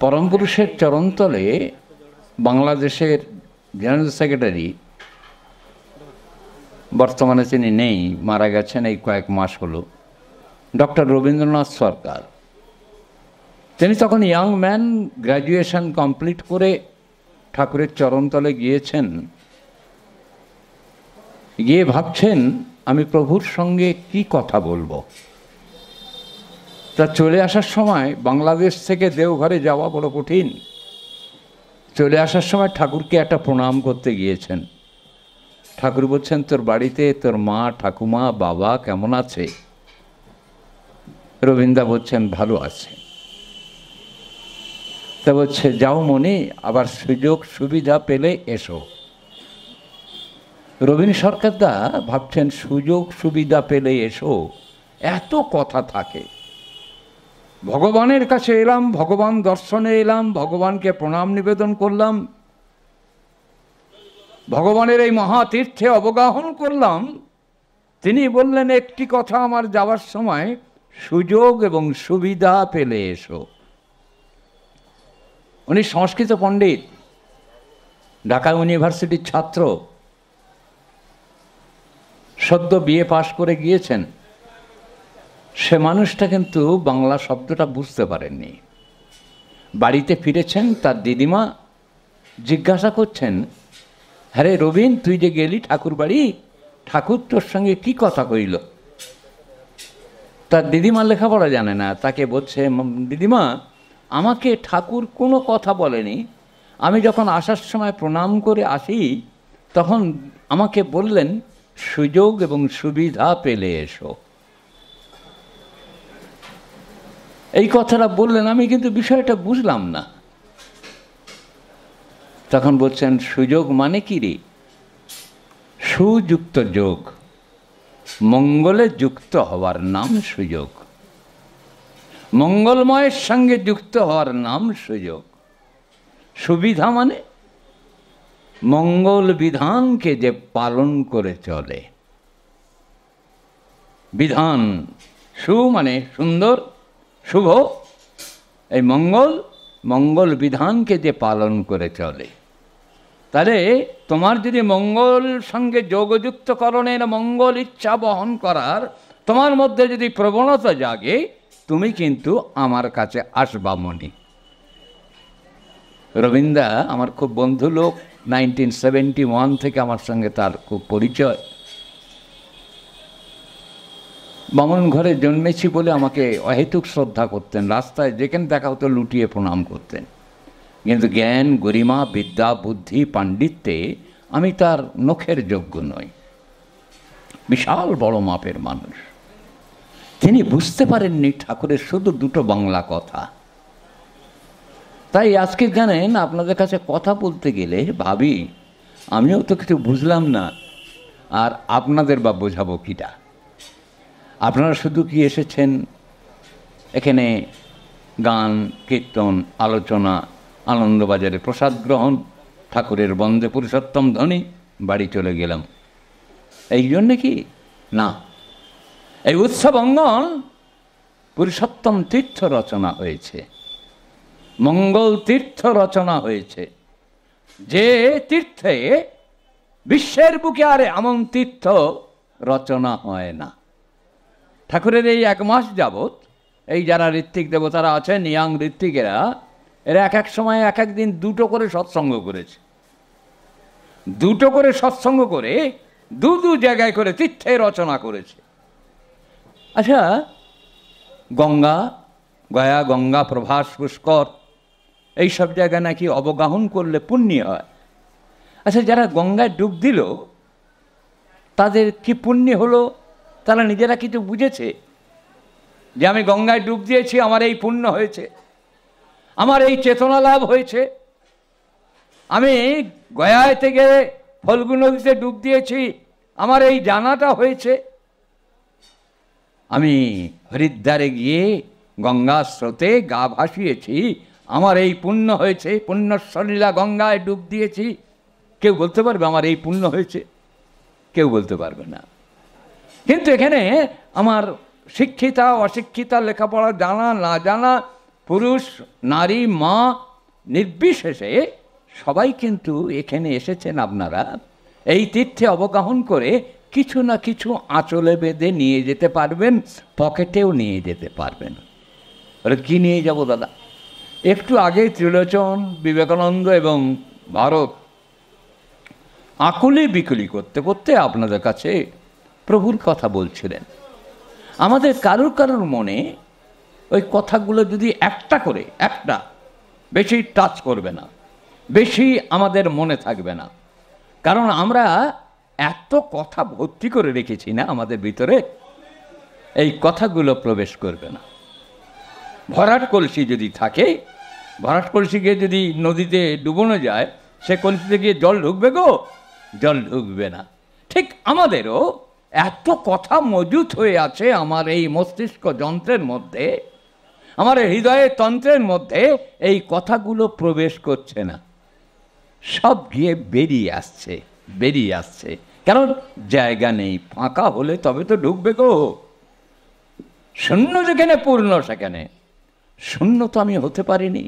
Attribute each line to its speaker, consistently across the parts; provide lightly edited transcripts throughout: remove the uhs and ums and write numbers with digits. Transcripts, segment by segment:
Speaker 1: পরম পুরুষের চরণতলে বাংলাদেশের জেনারেল সেক্রেটারি, বর্তমানে তিনি নেই, মারা গেছেন এই কয়েক মাস হলো, ডক্টর রবীন্দ্রনাথ সরকার। তিনি তখন ইয়াং ম্যান, গ্র্যাজুয়েশন কমপ্লিট করে ঠাকুরের চরণতলে গিয়েছেন, গিয়ে ভাবছেন আমি প্রভুর সঙ্গে কি কথা বলবো। তা চলে আসার সময়, বাংলাদেশ থেকে দেওঘরে যাওয়া বড় কঠিন, চলে আসার সময় ঠাকুরকে একটা প্রণাম করতে গিয়েছেন। ঠাকুর বলছেন তোর বাড়িতে তোর মা, ঠাকুমা, বাবা কেমন আছে? রবীন্দ্র বলছেন ভালো আছে। তা বলছে যাও মনে, আবার সুযোগ সুবিধা পেলে এসো। রবীন্দ্র সরকারদা ভাবছেন সুযোগ সুবিধা পেলে এসো, এত কথা থাকে। ভগবানের কাছে এলাম, ভগবান দর্শনে এলাম, ভগবানকে প্রণাম নিবেদন করলাম, ভগবানের এই মহাতীর্থে অবগাহন করলাম। তিনি বললেন একটি কথা আমার যাওয়ার সময়, সুযোগ এবং সুবিধা পেলে এসো। উনি সংস্কৃত পণ্ডিত, ঢাকা ইউনিভার্সিটির ছাত্র, সদ্য বিএ পাশ করে গিয়েছেন। সে মানুষটা কিন্তু বাংলা শব্দটা বুঝতে পারেননি। বাড়িতে ফিরেছেন, তার দিদিমা জিজ্ঞাসা করছেন, হ্যাঁ রে রবীন, তুই যে গেলি ঠাকুর বাড়ি, ঠাকুর তোর সঙ্গে কি কথা কইল? তার দিদিমা লেখাপড়া জানে না, তাকে বলছে দিদিমা আমাকে ঠাকুর কোনো কথা বলেনি, আমি যখন আসার সময় প্রণাম করে আসি তখন আমাকে বললেন সুযোগ এবং সুবিধা পেলে এসো। এই কথাটা বললেন, আমি কিন্তু বিষয়টা বুঝলাম না। তখন বলছেন সুযোগ মানে কি রে? সুযুক্ত যোগ, মঙ্গলে যুক্ত হওয়ার নাম সুযোগ, মঙ্গলময়ের সঙ্গে যুক্ত হওয়ার নাম সুযোগ। সুবিধা মানে মঙ্গল বিধানকে যে পালন করে চলে। বিধান, সু মানে সুন্দর, শুভ, এই মঙ্গল, মঙ্গল বিধানকে যে পালন করে চলে। তাহলে তোমার যদি মঙ্গল সঙ্গে যোগযুক্তকরণের, মঙ্গল ইচ্ছা বহন করার তোমার মধ্যে যদি প্রবণতা জাগে, তুমি কিন্তু আমার কাছে আসবা মনি। রবীন্দ্র আমার খুব বন্ধু লোক, 1971 থেকে আমার সঙ্গে তার খুব পরিচয়। বামন ঘরে জন্মেছি বলে আমাকে অহেতুক শ্রদ্ধা করতেন, রাস্তায় যেখানে দেখা হতো লুটিয়ে প্রণাম করতেন। কিন্তু জ্ঞান, গরিমা, বিদ্যা, বুদ্ধি, পাণ্ডিত্যে আমি তার নখের যোগ্য নই। বিশাল বড় মাপের মানুষ। তিনি বুঝতে পারেননি ঠাকুরের শুধু দুটো বাংলা কথা। তাই আজকে জানেন, আপনাদের কাছে কথা বলতে গেলে ভাবি আমিও তো কিছু বুঝলাম না, আর আপনাদের বা বোঝাবো কিটা? আপনারা শুধু কি এসেছেন এখানে গান, কীর্তন, আলোচনা, আনন্দবাজারে প্রসাদ গ্রহণ, ঠাকুরের বন্দে পুরুষোত্তম ধ্বনি, বাড়ি চলে গেলাম, এই জন্যে কি? না, এই উৎসব অঙ্গন পুরুষোত্তম তীর্থ রচনা হয়েছে, মঙ্গল তীর্থ রচনা হয়েছে। যে তীর্থে বিশ্বের বুকে আর এমন তীর্থ রচনা হয় না। ঠাকুরের এই 1 মাস যাবৎ এই যারা ঋত্বিক দেবতারা আছেন, ইয়াং ঋত্বিকেরা, এরা এক এক সময় এক এক দিন 2টো করে সৎসঙ্গ করেছে। 2টো করে সৎসঙ্গ করে 2 জায়গায় করে তীর্থে রচনা করেছে। আচ্ছা, গঙ্গা, গয়া, গঙ্গা প্রভাস, পুষ্কর, এইসব জায়গায় নাকি অবগাহন করলে পুণ্য হয়। আচ্ছা, যারা গঙ্গায় ডুব দিল তাদের কি পুণ্য হলো? তারা নিজেরা কিছু বুঝেছে যে আমি গঙ্গায় ডুব দিয়েছি, আমার এই পুণ্য হয়েছে, আমার এই চেতনা লাভ হয়েছে? আমি গয়ায় থেকে ফল্গু নদীতে ডুব দিয়েছি, আমার এই জানাটা হয়েছে? আমি হরিদ্বারে গিয়ে গঙ্গা স্রোতে গা ভাসিয়েছি, আমার এই পুণ্য হয়েছে, পুণ্যসলীলা গঙ্গায় ডুব দিয়েছি? কেউ বলতে পারবে আমার এই পুণ্য হয়েছে? কেউ বলতে পারবে না। কিন্তু এখানে আমার শিক্ষিতা, অশিক্ষিতা, লেখাপড়া জানা না জানা, পুরুষ নারী মা নির্বিশেষে সবাই কিন্তু এখানে এসেছেন আপনারা এই তীর্থে অবগাহন করে কিছু না কিছু আঁচলে বেঁধে নিয়ে যেতে পারবেন, পকেটেও নিয়ে যেতে পারবেন। ওরা কী নিয়ে যাব দাদা? একটু আগে ত্রিলোচন, বিবেকানন্দ এবং ভারত আকুলি বিকুলি করতে করতে আপনাদের কাছে প্রভুর কথা বলছিলেন। আমাদের কারোর কারোর মনে ওই কথাগুলো যদি একটা করে, একটা বেশি টাচ করবে না, বেশি আমাদের মনে থাকবে না, কারণ আমরা এত কথা ভর্তি করে রেখেছি না আমাদের ভিতরে, এই কথাগুলো প্রবেশ করবে না। ভরাট কলসি যদি থাকে, ভরাট কলসিকে যদি নদীতে ডুবোনো যায়, সে কলসিতে গিয়ে জল ঢুকবে গো? জল ঢুকবে না। ঠিক আমাদেরও এত কথা মজুত হয়ে আছে আমার এই মস্তিষ্ক যন্ত্রের মধ্যে, আমার হৃদয়ের তন্ত্রের মধ্যে, এই কথাগুলো প্রবেশ করছে না, সব গিয়ে বেরিয়ে আসছে, বেরিয়ে আসছে। কারণ জায়গা নেই, ফাঁকা হলে তবে তো ঢুকবে গো। শূন্য যেখানে পূর্ণ সেখানে শূন্য তো আমি হতে পারিনি।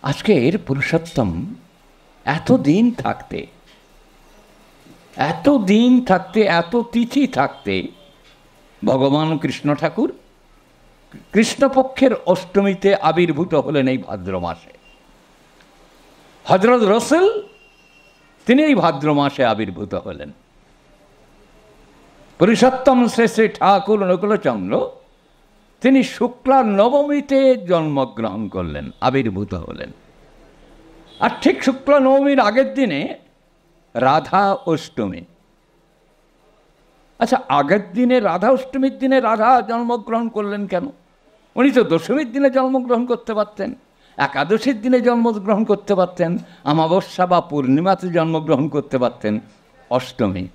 Speaker 1: আজকের পুরুষোত্তম এতদিন থাকতে, এতদিন থাকতে, এত তিথি থাকতে ভগবান কৃষ্ণ ঠাকুর কৃষ্ণপক্ষের অষ্টমীতে আবির্ভূত হলেন এই ভাদ্র মাসে। হযরত রসুল তিনি এই ভাদ্র মাসে আবির্ভূত হলেন। পুরুষোত্তম শ্রী শ্রী ঠাকুর অনুকূলচন্দ্র তিনি শুক্লা নবমীতে জন্মগ্রহণ করলেন, আবির্ভূত হলেন। আর ঠিক শুক্লা নবমীর আগের দিনে রাধা অষ্টমী। আচ্ছা, আগের দিনে রাধা অষ্টমীর দিনে রাধা জন্মগ্রহণ করলেন কেন? উনি তো দশমীর দিনে জন্মগ্রহণ করতে পারতেন, একাদশীর দিনে জন্মগ্রহণ করতে পারতেন, অমাবস্যা বা পূর্ণিমাতে জন্মগ্রহণ করতে পারতেন। অষ্টমী,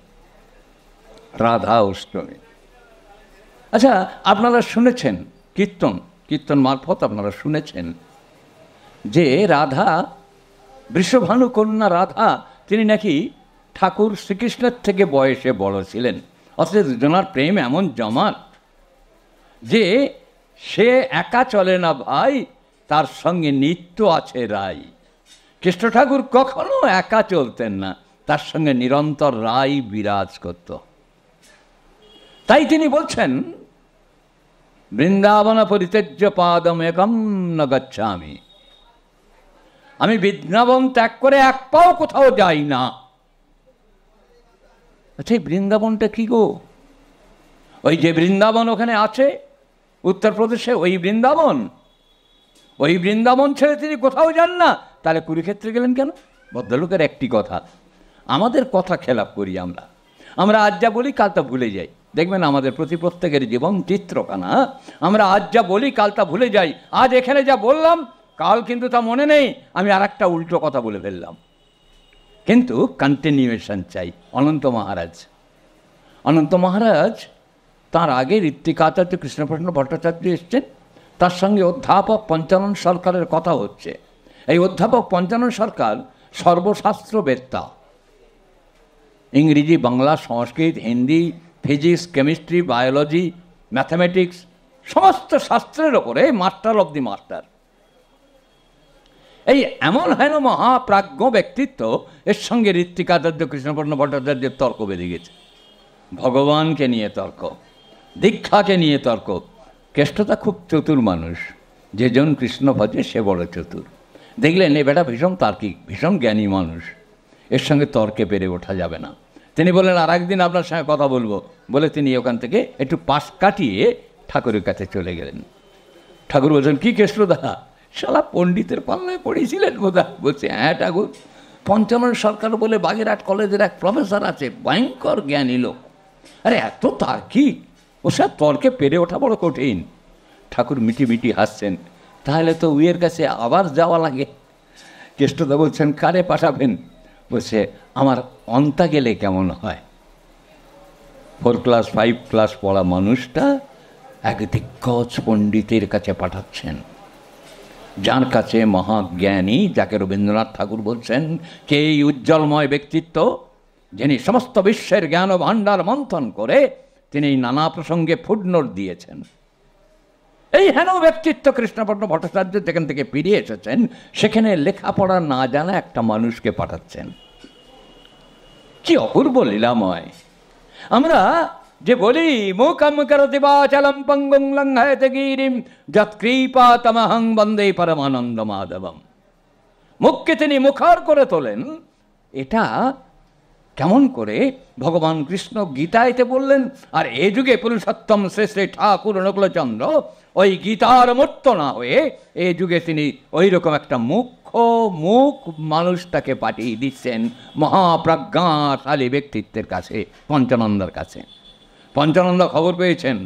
Speaker 1: রাধা অষ্টমী। আচ্ছা, আপনারা শুনেছেন কীর্তন মারফত আপনারা শুনেছেন যে রাধা, বৃষভানু কন্যা রাধা, তিনি নাকি ঠাকুর শ্রীকৃষ্ণের থেকে বয়সে বড় ছিলেন। অথচ দুজনার প্রেম এমন জমাট যে সে একা চলে না ভাই, তার সঙ্গে নিত্য আছে রাই। কৃষ্ণ ঠাকুর কখনো একা চলতেন না, তার সঙ্গে নিরন্তর রাই বিরাজ করত। তাই তিনি বলছেন, বৃন্দাবন পরিত্যজ্য পাদম একম ন গচ্ছামি, আমি বৃন্দাবন ত্যাগ করে এক পাও কোথাও যাই না। আচ্ছা, এই বৃন্দাবনটা কি গো? ওই যে বৃন্দাবন ওখানে আছে উত্তরপ্রদেশে, ওই বৃন্দাবন, ওই বৃন্দাবন ছেড়ে তিনি কোথাও যান না। তাহলে কুরুক্ষেত্রে গেলেন কেন? ভদ্রলোকের একটি কথা, আমাদের কথা খেলাপ করি আমরা। আমরা আজ যা বলি কাল তা ভুলে যাই। দেখবেন আমাদের প্রত্যেকের জীবন চিত্রখানা, আমরা আজ যা বলি কাল তা ভুলে যাই। আজ এখানে যা বললাম কাল কিন্তু তা মনে নেই, আমি আর একটা উল্টো কথা বলে ফেললাম। কিন্তু কন্টিনিউয়েশন চাই। অনন্ত মহারাজ তার আগে ঋত্বিকাচার্য কৃষ্ণপ্রসন্ন ভট্টাচার্য এসছেন, তার সঙ্গে অধ্যাপক পঞ্চানন সরকারের কথা হচ্ছে। এই অধ্যাপক পঞ্চানন সরকার সর্বশাস্ত্রবেত্তা, ইংরেজি, Bangla, Sanskrit, Hindi, physics, chemistry, biology, mathematics, সমস্ত শাস্ত্রের ওপরে মাস্টার অব দি মাস্টার। এই এমন হেন মহাপ্রাজ্ঞ ব্যক্তিত্ব, এর সঙ্গে ঋত্বিকাচার্য কৃষ্ণপ্রসন্ন ভট্টাচার্যের তর্ক বেঁধে গেছে। ভগবানকে নিয়ে তর্ক, দীক্ষাকে নিয়ে তর্ক। কেষ্টতা খুব চতুর মানুষ, যেজন কৃষ্ণ ভজে সে বড় চতুর। দেখলেন এ বেটা ভীষণ তার্কিক, ভীষণ জ্ঞানী মানুষ, এর সঙ্গে তর্কে পেরে ওঠা যাবে না। তিনি বললেন আর একদিন আপনার সঙ্গে কথা বলবো, বলে তিনি ওখান থেকে একটু পাশ কাটিয়ে ঠাকুরের কাছে চলে গেলেন। ঠাকুর বলছেন, কি কেষ্টদা, শালা পণ্ডিতের পাল্লায় পড়েছিলেন বোধহয়? বলছে, হ্যাঁ ঠাকুর, পঞ্চানন সরকার বলে বাগেরহাট কলেজের এক প্রফেসর আছে, ভয়ঙ্কর জ্ঞানী লোক। আরে এত তার্কিক, ও সব তর্কে পেরে ওঠা বড় কঠিন। ঠাকুর মিটি মিটি হাসছেন, তাহলে তো উইয়ের কাছে আবার যাওয়া লাগে। কেষ্টদা বলছেন, কারে পাঠাবেন? বলছে, আমার অন্তা গেলে কেমন হয়? 4 ক্লাস 5 ক্লাস পড়া মানুষটা এক দিগ্গজ পণ্ডিতের কাছে পাঠাচ্ছেন, যার কাছে মহাজ্ঞানী, যাকে রবীন্দ্রনাথ ঠাকুর বলছেন কে এই উজ্জ্বলময় ব্যক্তিত্ব, যিনি সমস্ত বিশ্বের জ্ঞান ভাণ্ডার মন্থন করে তিনি নানা প্রসঙ্গে ফুটনোট দিয়েছেন। এই হেন ব্যক্তিত্ব কৃষ্ণপট্ট ভট্টাচার্য যেখান থেকে ফিরিয়ে এসেছেন, সেখানে লেখাপড়া না জানা একটা মানুষকে পাঠাচ্ছেন। কি অপূর্ব লীলাময়! আমরা যে বলি মুখম করতি বাচালম পঙ্গুং লঙ্ঘয়তে গিরিম যৎকৃপাতমহং বন্দে পরমানন্দ মাধবম। মুখকে তিনি মুখার করে তোলেন, এটা কেমন করে ভগবান কৃষ্ণ গীতায়তে বললেন। আর এ যুগে পুরুষোত্তম শ্রী শ্রী ঠাকুর অনুকূলচন্দ্র ওই গীতার মূর্ত না হয়ে এই যুগে তিনি ওই রকম একটা মুখ মানুষটাকে পাঠিয়ে দিচ্ছেন মহাপ্রজ্ঞাশালী ব্যক্তিত্বের কাছে, পঞ্চানন্দার কাছে। পঞ্চানন্দ খবর পেয়েছেন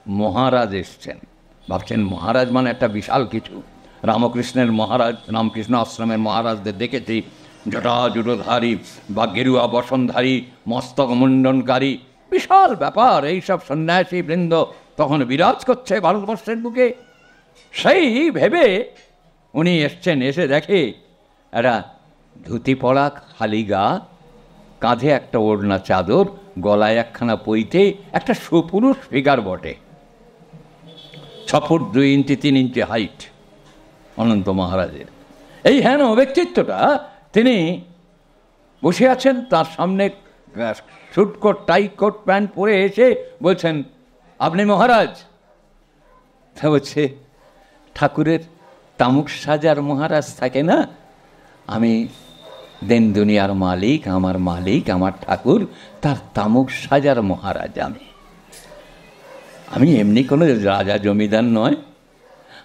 Speaker 1: মহারাজ এসছেন। ভাবছেন মহারাজ মানে একটা বিশাল কিছু। রামকৃষ্ণের মহারাজ, রামকৃষ্ণ আশ্রমের মহারাজদের দেখেছি জটাজুটোধারী বা গেরুয়া বসনধারী, মস্তক মুন্ডনকারী, বিশাল ব্যাপার। এইসব সন্ন্যাসী বৃন্দ তখন বিরাজ করছে ভারতবর্ষের বুকে। সেই ভেবে উনি এসছেন, এসে দেখে একটা ধুতি পরা খালি গা, কাঁধে একটা ওড়না চাদর, গলায় একখানা পইতে, একটা সুপুরুষ ফিগার বটে, 6 ফুট 2 ইঞ্চি 3 ইঞ্চি হাইট অনন্ত মহারাজের। এই হেন ব্যক্তিত্বটা তিনি বসে আছেন, তার সামনে suit coat, tie coat, pant পরে এসে বলছেন আপনি মহারাজ? তা বলছে ঠাকুরের তামুক সাজার মহারাজ থাকে না, আমি দেন দুনিয়ার মালিক, আমার ঠাকুর তার তামুক সাজার মহারাজ। আমি এমনি কোনো রাজা জমিদার নয়,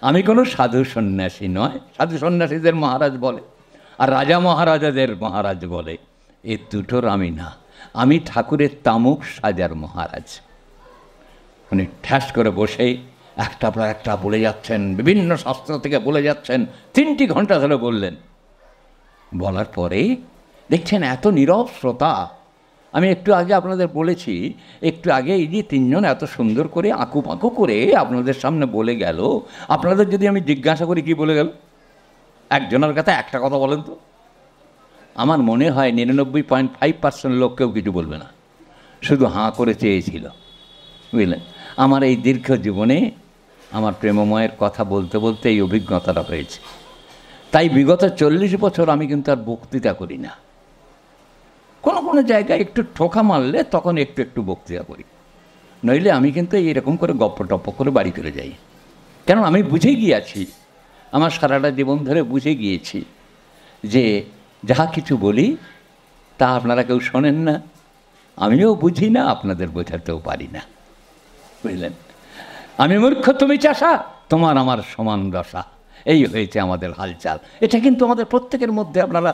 Speaker 1: আমি কোনো সাধু সন্ন্যাসী নয়। সাধু সন্ন্যাসীদের মহারাজ বলে আর রাজা মহারাজাদের মহারাজ বলে, এ দুটোর আমি না, আমি ঠাকুরের তামুক সাজার মহারাজ। উনি ঠ্যাস করে বসে একটা পর একটা বলে যাচ্ছেন, বিভিন্ন শাস্ত্র থেকে বলে যাচ্ছেন। 3 ঘন্টা ধরে বললেন। বলার পরে দেখছেন এত নীরব শ্রোতা। আমি একটু আগে আপনাদের বলেছি, একটু আগে এই যে 3 জন এত সুন্দর করে আঁকু করে আপনাদের সামনে বলে গেল, আপনাদের যদি আমি জিজ্ঞাসা করি কি বলে গেল, একজনের কাছে একটা কথা বলেন তো। আমার মনে হয় 99.5% লোক কেউ কিছু বলবে না, শুধু হাঁ করে চেয়েছিল। বুঝলেন, আমার এই দীর্ঘ জীবনে আমার প্রেমময়ের কথা বলতে বলতে এই অভিজ্ঞতাটা হয়েছে। তাই বিগত 40 বছর আমি কিন্তু আর বক্তৃতা করি না। কোনো জায়গায় একটু ঠোকা মারলে তখন একটু বক্তৃতা করি, নইলে আমি কিন্তু এইরকম করে গপ্প টপ্প করে বাড়ি চলে যাই। কেন আমি বুঝে গিয়েছি, আমার সারাটা জীবন ধরে বুঝে গিয়েছি যে যাহা কিছু বলি তা আপনারা কেউ শোনেন না, আমিও বুঝি না, আপনাদের বোঝাতেও পারি না। বুঝলেন, আমি মূর্খ, তুমি চাষা, তোমার আমার সমান দশা, এই হয়েছে আমাদের হালচাল। এটা কিন্তু আমাদের প্রত্যেকের মধ্যে আপনারা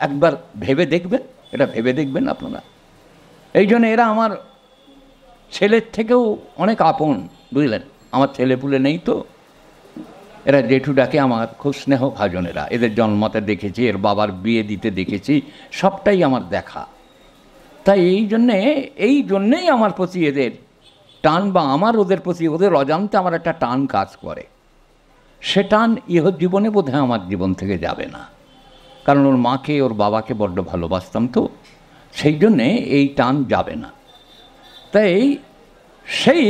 Speaker 1: একবার ভেবে দেখবেন, এটা ভেবে দেখবেন আপনারা। এই জন্য এরা আমার ছেলের থেকেও অনেক আপন। বুঝলেন, আমার ছেলেপুলে নেই তো, এরা জেঠু ডাকে আমার, খুব স্নেহ ভাজনেরা। এদের জন্মাতে দেখেছি, এর বাবার বিয়ে দিতে দেখেছি, সবটাই আমার দেখা। তাই এই জন্যেই আমার প্রতি এদের টান, বা আমার ওদের প্রতি ওদের অজান্তে আমার একটা টান কাজ করে। সে টান জীবনে বোধহয় আমার জীবন থেকে যাবে না, কারণ ওর মাকে ওর বাবাকে বড্ড ভালোবাসতাম তো, সেই জন্যে এই টান যাবে না। তাই সেই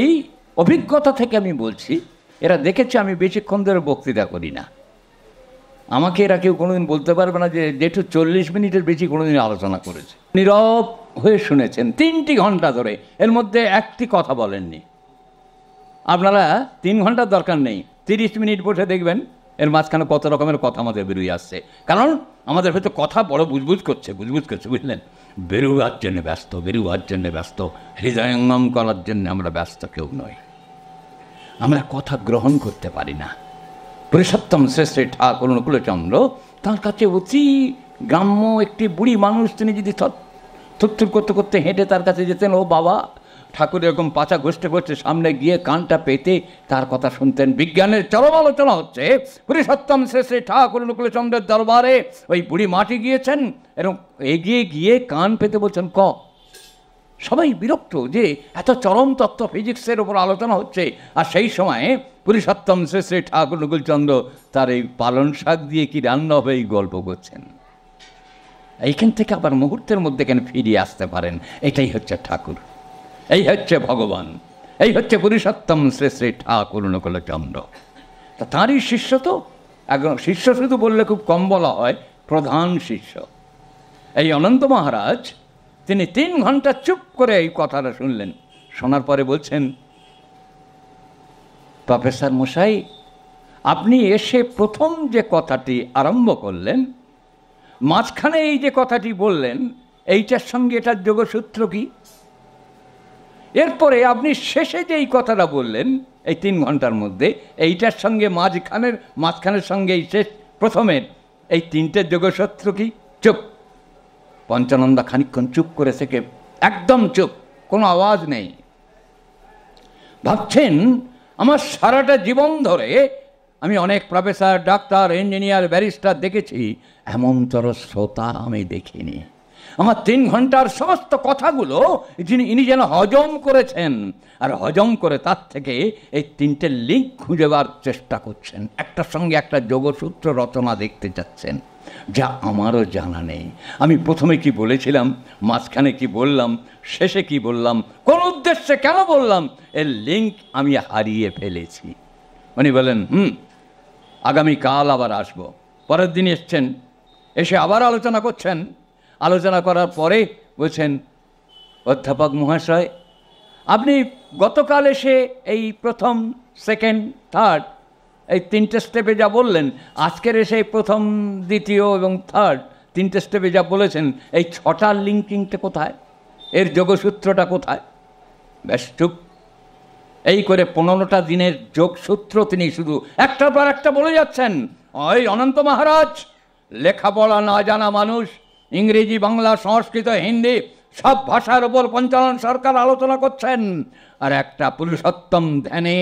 Speaker 1: অভিজ্ঞতা থেকে আমি বলছি, এরা দেখেছে আমি বেশিক্ষণ ধরে বক্তৃতা করি না। আমাকে এরা কেউ কোনোদিন বলতে পারবে না যে জেঠু 40 মিনিটের বেশি কোনোদিন আলোচনা করেছে। নীরব হয়ে শুনেছেন 3 ঘন্টা ধরে, এর মধ্যে একটি কথা বলেননি। আপনারা 3 ঘন্টার দরকার নেই, 30 মিনিট বসে দেখবেন এর মাঝখানে কত রকমের কথা আমাদের বেরিয়ে আসছে। কারণ আমাদের হয়তো কথা বড় বুজবুজ করছে, বুঝলেন, বেরুবার জন্যে ব্যস্ত, হৃদয়ঙ্গম করার জন্য আমরা ব্যস্ত কেউ নই। আমরা কথা গ্রহণ করতে পারি না। পুরুষোত্তম শ্রী শ্রী ঠাকুর অনুকূলচন্দ্র, তার কাছে অতি গ্রাম্য একটি বুড়ি মানুষ, তিনি যদি থুত্থুর করতে করতে হেঁটে তার কাছে যেতেন, ও বাবা, ঠাকুর এরকম পাছা ঘষতে সামনে গিয়ে কানটা পেতে তার কথা শুনতেন। বিজ্ঞানের চরম আলোচনা হচ্ছে, পুরুষোত্তম শ্রী শ্রী ঠাকুর অনুকূলচন্দ্রের দরবারে ওই বুড়ি মাটি গিয়েছেন, এরকম এগিয়ে গিয়ে কান পেতে বলছেন ক। সবাই বিরক্ত যে এত চরম তত্ত্ব ফিজিক্সের ওপর আলোচনা হচ্ছে, আর সেই সময়ে পুরুষোত্তম শ্রী শ্রী ঠাকুর অনুকূলচন্দ্র তার এই পালন শাক দিয়ে কি রান্না হবে এই গল্প করছেন। এইখান থেকে আবার মুহূর্তের মধ্যে কেন ফিরিয়ে আসতে পারেন, এটাই হচ্ছে ঠাকুর, এই হচ্ছে ভগবান। এই হচ্ছে পুরুষোত্তম শ্রী শ্রী ঠাকুর অনুকূলচন্দ্র। তা তাঁরই শিষ্য তো, একদম শিষ্য শুধু বললে খুব কম বলা হয়, প্রধান শিষ্য। এই অনন্ত মহারাজ তিনি 3 ঘন্টা চুপ করে এই কথাটা শুনলেন। শোনার পরে বলছেন, প্রফেসর মশাই, আপনি এসে প্রথম যে কথাটি আরম্ভ করলেন, মাঝখানে এই যে কথাটি বললেন, এইটার সঙ্গে এটার যোগসূত্র কি? এরপরে আপনি শেষে যে এই কথাটা বললেন এই 3 ঘন্টার মধ্যে, এইটার সঙ্গে মাঝখানের সঙ্গে এই শেষ প্রথমের এই 3টে যোগসূত্র কি? চুপ। পঞ্চানন্দা খানিকক্ষণ চুপ করে থেকে, একদম চুপ, কোনো আওয়াজ নেই। ভাবছেন, আমার সারাটা জীবন ধরে আমি অনেক প্রফেসর, ডাক্তার, ইঞ্জিনিয়ার, ব্যারিস্টার দেখেছি, এমনতর শ্রোতা আমি দেখিনি। আমার 3 ঘন্টার সমস্ত কথাগুলো ইনি যেন হজম করেছেন, আর হজম করে তার থেকে এই 3টে লিঙ্ক খুঁজেবার চেষ্টা করছেন, একটার সঙ্গে একটা যোগসূত্র রচনা দেখতে চাচ্ছেন, যা আমারও জানা নেই। আমি প্রথমে কি বলেছিলাম, মাঝখানে কি বললাম, শেষে কি বললাম, কোন উদ্দেশ্যে কেন বললাম, এর লিঙ্ক আমি হারিয়ে ফেলেছি। উনি বলেন, আগামীকাল আবার আসবো। পরের দিন এসছেন, এসে আবার আলোচনা করছেন। আলোচনা করার পরে বলছেন, অধ্যাপক মহাশয়, আপনি গতকাল এসে এই প্রথম, সেকেন্ড, থার্ড এই 3টে স্টেপে যা বললেন, আজকের এসে প্রথম, দ্বিতীয় এবং থার্ড 3টে স্টেপে যা বলেছেন, এই 6টার লিঙ্কিংটা কোথায়? এর যোগসূত্রটা কোথায়? ব্যাস চুপ। এই করে 15টা দিনের যোগসূত্র তিনি শুধু একটার পর একটা বলে যাচ্ছেন। ওই অনন্ত মহারাজ, লেখাপড়া না জানা মানুষ, ইংরেজি, বাংলা, সংস্কৃত, হিন্দি সব ভাষার ওপর পঞ্চানন সরকার আলোচনা করছেন, আর একটা পুরুষোত্তম ধ্যানে,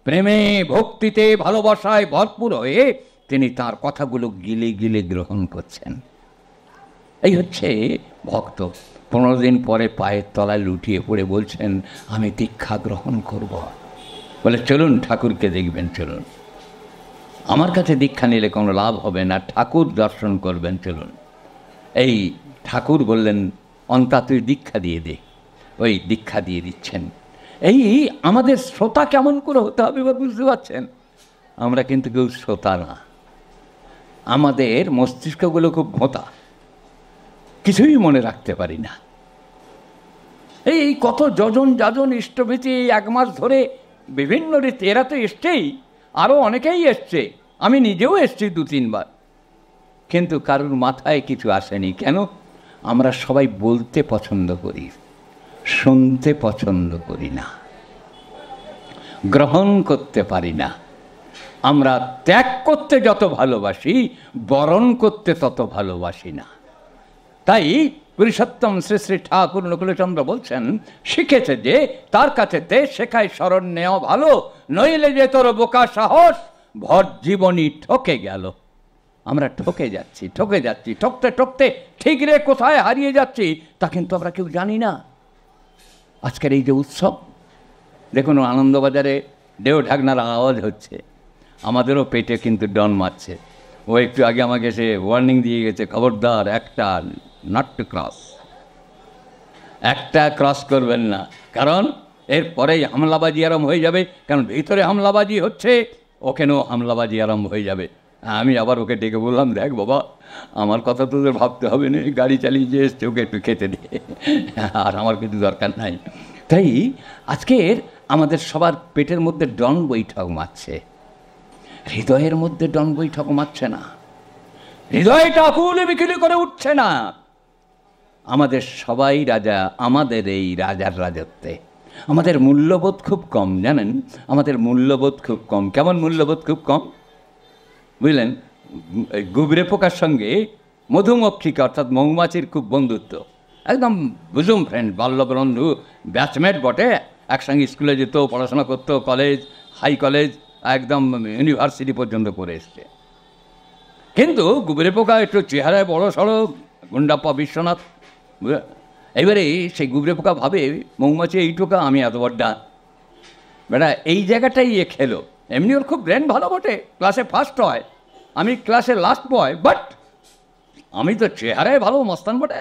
Speaker 1: প্রেমে, ভক্তিতে, ভালোবাসায় ভরপুর হয়ে তিনি তার কথাগুলো গিলে গিলে গ্রহণ করছেন। এই হচ্ছে ভক্ত। 15 দিন পরে পায়ের তলায় লুটিয়ে পড়ে বলছেন, আমি দীক্ষা গ্রহণ করব। বলে, চলুন ঠাকুরকে দেখবেন, চলুন। আমার কাছে দীক্ষা নিলে কোনো লাভ হবে না, ঠাকুর দর্শন করবেন, চলুন। এই ঠাকুর বললেন, অন্তা তুই দীক্ষা দিয়ে দে। ওই দীক্ষা দিয়ে দিচ্ছেন। এই আমাদের শ্রোতা কেমন করে হতে হবে বুঝতে পারছেন? আমরা কিন্তু কেউ শ্রোতা না, আমাদের মস্তিষ্কগুলো খুব ভোঁতা, কিছুই মনে রাখতে পারি না। এই কত যাজন ইষ্টভীতি 1 মাস ধরে বিভিন্ন রীতি, এরা তো এসছেই, আরও অনেকেই এসছে, আমি নিজেও এসছি 2-3 বার, কিন্তু কারোর মাথায় কিছু আসেনি। কেন? আমরা সবাই বলতে পছন্দ করি, শুনতে পছন্দ করি না, গ্রহণ করতে পারি না। আমরা ত্যাগ করতে যত ভালোবাসি, বরণ করতে তত ভালোবাসি না। তাই পুরুষোত্তম শ্রী শ্রী ঠাকুর অনুকূলচন্দ্র বলছেন, শিখেছে যে তার কাছেতে শেখায় শরণ নেওয়া ভালো, নইলে যে তোর বোকা সাহস, ভর জীবনী ঠকে গেল। আমরা ঠকে যাচ্ছি, ঠকতে ঠকতে ঠিক রে কোথায় হারিয়ে যাচ্ছি তা কিন্তু আমরা কেউ জানি না। আজকের এই যে উৎসব, দেখুন আনন্দবাজারে ঢেউ ঢাকনার আওয়াজ হচ্ছে, আমাদেরও পেটে কিন্তু ডন মারছে। ও একটু আগে আমাকে সে ওয়ার্নিং দিয়ে গেছে, খবরদার, একটা নট টু ক্রস, একটা ক্রস করবেন না, কারণ এরপরেই হামলাবাজি আরম্ভ হয়ে যাবে। কারণ ভিতরে হামলাবাজি হচ্ছে, ওখানেও হামলাবাজি আরম্ভ হয়ে যাবে। আমি আবার ওকে ডেকে বললাম, দেখ বাবা, আমার কথা তোদের ভাবতে হবে না, গাড়ি চালিয়ে যে এসছে ওকে একটু খেতে দিয়ে, আর আমার কিছু দরকার নাই। তাই আজকের আমাদের সবার পেটের মধ্যে ডন বৈঠক মারছে, হৃদয়ের মধ্যে ডন বৈঠক মারছে না, হৃদয়টা আকুল বিকুলি করে উঠছে না। আমাদের সবাই রাজা, আমাদের এই রাজার রাজত্বে আমাদের মূল্যবোধ খুব কম, জানেন? আমাদের মূল্যবোধ খুব কম। কেমন মূল্যবোধ খুব কম বুঝলেন? গুবরে পোকার সঙ্গে মধুমক্ষিকা অর্থাৎ মৌমাছির খুব বন্ধুত্ব, একদম বুজুম ফ্রেন্ড, বাল্যবন্ধু, ব্যাচমেট বটে, একসঙ্গে স্কুলে যেত, পড়াশোনা করতো, কলেজ, হাই কলেজ, একদম ইউনিভার্সিটি পর্যন্ত করে এসছে। কিন্তু গুবরে পোকা একটু চেহারায় বড় সড়ো, গুন্ডাপ্পা বিশ্বনাথ। এবারে সেই গুবরে পোকা ভাবে মৌমাছি এই টোকা, আমি এত বড্ডা বেটা, এই জায়গাটাই এ খেলো। এমনি ওর খুব ব্রেন ভালো বটে, ক্লাসে ফার্স্ট হয়, আমি ক্লাসে লাস্ট বয়, বাট আমি তো চেহারায় ভালো মস্তান বটে,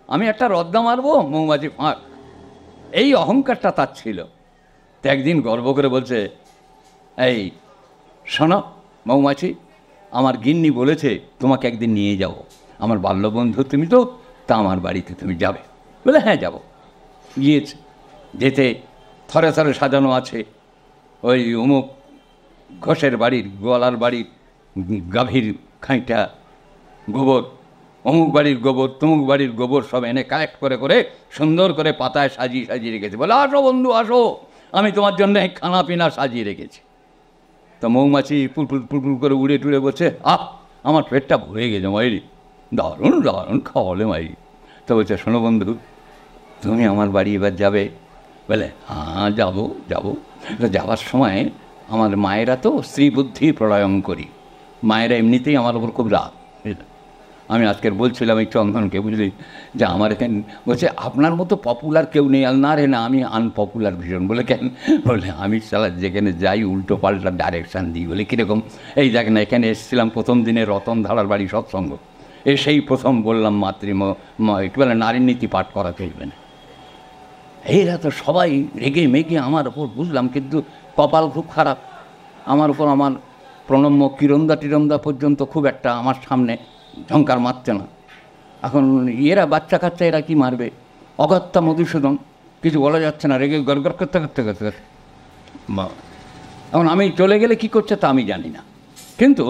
Speaker 1: আমি একটা রদ্দা মারবো, মৌমাছি ফাঁক। এই অহংকারটা তার ছিল। তো একদিন গর্ব করে বলছে, এই শোনো মৌমাছি, আমার গিন্নি বলেছে তোমাকে একদিন নিয়ে যাব, আমার বাল্যবন্ধু তুমি তো, তা আমার বাড়িতে তুমি যাবে। বলে হ্যাঁ যাব। গিয়েছে, যেতে থরে থরে সাজানো আছে ওই অমুক ঘোষের বাড়ির, গোয়ালার বাড়ির গাভীর খাঁইটা গোবর, অমুক বাড়ির গোবর, তমুক বাড়ির গোবর সব এনে কালেক্ট করে করে সুন্দর করে পাতায় সাজিয়ে সাজিয়ে রেখেছে। বলে আসো বন্ধু আসো, আমি তোমার জন্য খানা পিনা সাজিয়ে রেখেছি। তো মৌমাছি পুলপুল পুলপুল করে উড়ে টুড়ে বলছে, আমার পেটটা ভরে গেছে মাইরি, দারুণ দারুণ খাওয়ালে মাইরি। তো বলছে, শোনো বন্ধু, তুমি আমার বাড়ি এবার যাবে? বলে হ্যাঁ যাবো যাবো। তো যাওয়ার সময় আমার মায়েরা তো স্ত্রী বুদ্ধি প্রলয়ং করি, মায়েরা এমনিতেই আমার ওপর খুব রাগ। আমি আজকের বলছিলাম এই চন্দনকে, বুঝলি, যে আমার এখানে বলছে আপনার মতো পপুলার কেউ নেই। আর না রে না, আমি আনপপুলার ভীষণ। বলে কেন? বলে আমি সালা যেখানে যাই উল্টো পাল্টা ডাইরেকশান দিই। বলে কীরকম? এই দেখ না, এখানে এসেছিলাম প্রথম দিনে রতন ধারার বাড়ি সৎসঙ্গ, সেই প্রথম বললাম একটু বলে নারীর নীতি পাঠ করা চলবে না। এইরা তো সবাই রেগে মেগে আমার ওপর, বুঝলাম, কিন্তু কপাল খুব খারাপ আমার উপর। আমার প্রণম্য কিরণদা টিরমদা পর্যন্ত খুব একটা আমার সামনে ঝঙ্কার মারছে না। এখন এরা বাচ্চা কাচ্চা, এরা কি মারবে? অগত্যা মধুসূদন, কিছু বলা যাচ্ছে না, রেগে গড়গড় করতে করতে করতে করতে এখন আমি চলে গেলে কি করছে তা আমি জানি না, কিন্তু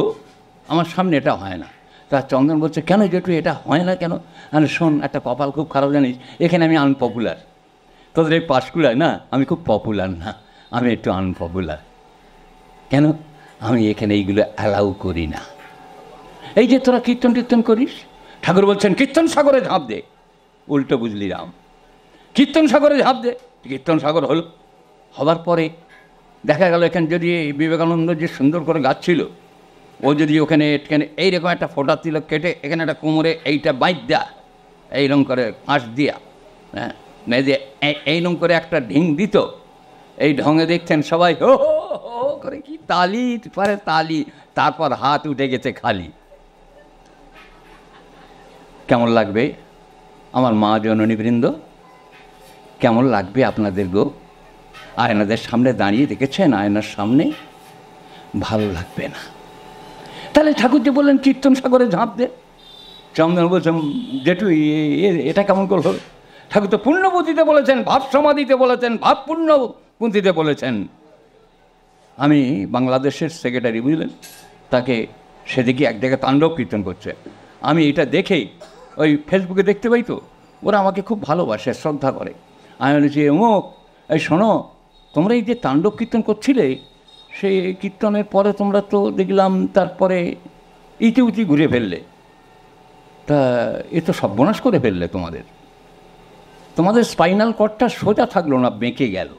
Speaker 1: আমার সামনে এটা হয় না। তা চন্দন বলছে, কেন জেঠু এটা হয় না কেন? আমি শোন, একটা কপাল খুব খারাপ জানিস, এখানে আমি আনপপুলার। তোদের এই পাঁশকুড়ায় না আমি খুব পপুলার না, আমি একটু আনপপুলার। কেন? আমি এখানে এইগুলো অ্যালাউ করি না। এই যে তোরা কীর্তন টীর্তন করিস, ঠাকুর বলছেন কীর্তন সাগরে ঝাঁপ দে। উল্টো বুঝলি রাম, কীর্তন সাগরে ঝাঁপ দে। কীর্তন সাগর হলো, হবার পরে দেখা গেল এখানে যদি বিবেকানন্দ যে সুন্দর করে গাচ্ছিল, ও যদি ওখানে এখানে এইরকম একটা ফোঁটা তিলক কেটে এখানে একটা কোমরে এইটা বাইক দেয়া, এইরকম করে ফাঁস দিয়া, হ্যাঁ, মেয়েদে এইরকম করে একটা ঢিং দিত, এই ঢঙে দেখতেন সবাই হো হো করে কি তালি পারে তালি, তারপর হাত উঠে গেছে খালি। কেমন লাগবে আমার মা জননীবৃন্দ? কেমন লাগবে আপনাদের গো? আয়নাদের সামনে দাঁড়িয়ে দেখেছেন, আয়নার সামনে ভালো লাগবে না। তাহলে ঠাকুর যে বললেন কীর্তন সাগরে ঝাঁপ দে, চন্দন বলছেন জেঠু এটা কেমন করল? ঠাকুর তো পুণ্যপুঁথিতে বলেছেন, ভাব সমাধিতে বলেছেন, ভাব পুণ্যপুঁথিতে বলেছেন। আমি বাংলাদেশের সেক্রেটারি, বুঝলেন, তাকে সেদিকে এক জায়গায় তাণ্ডব কীর্তন করছে, আমি এটা দেখেই ওই ফেসবুকে দেখতে পাই, তো ওরা আমাকে খুব ভালোবাসে, শ্রদ্ধা করে। আমি বলেছি, অমুক, এই শোনো, তোমরা এই যে তাণ্ডব কীর্তন করছিলে, সেই কীর্তনের পরে তোমরা তো দেখলাম তারপরে ইতি উতি ঘুরে ফেললে, তা এ তো সর্বনাশ করে ফেললে, তোমাদের স্পাইনাল কর্ডটা সোজা থাকলো না, বেঁকে গেল।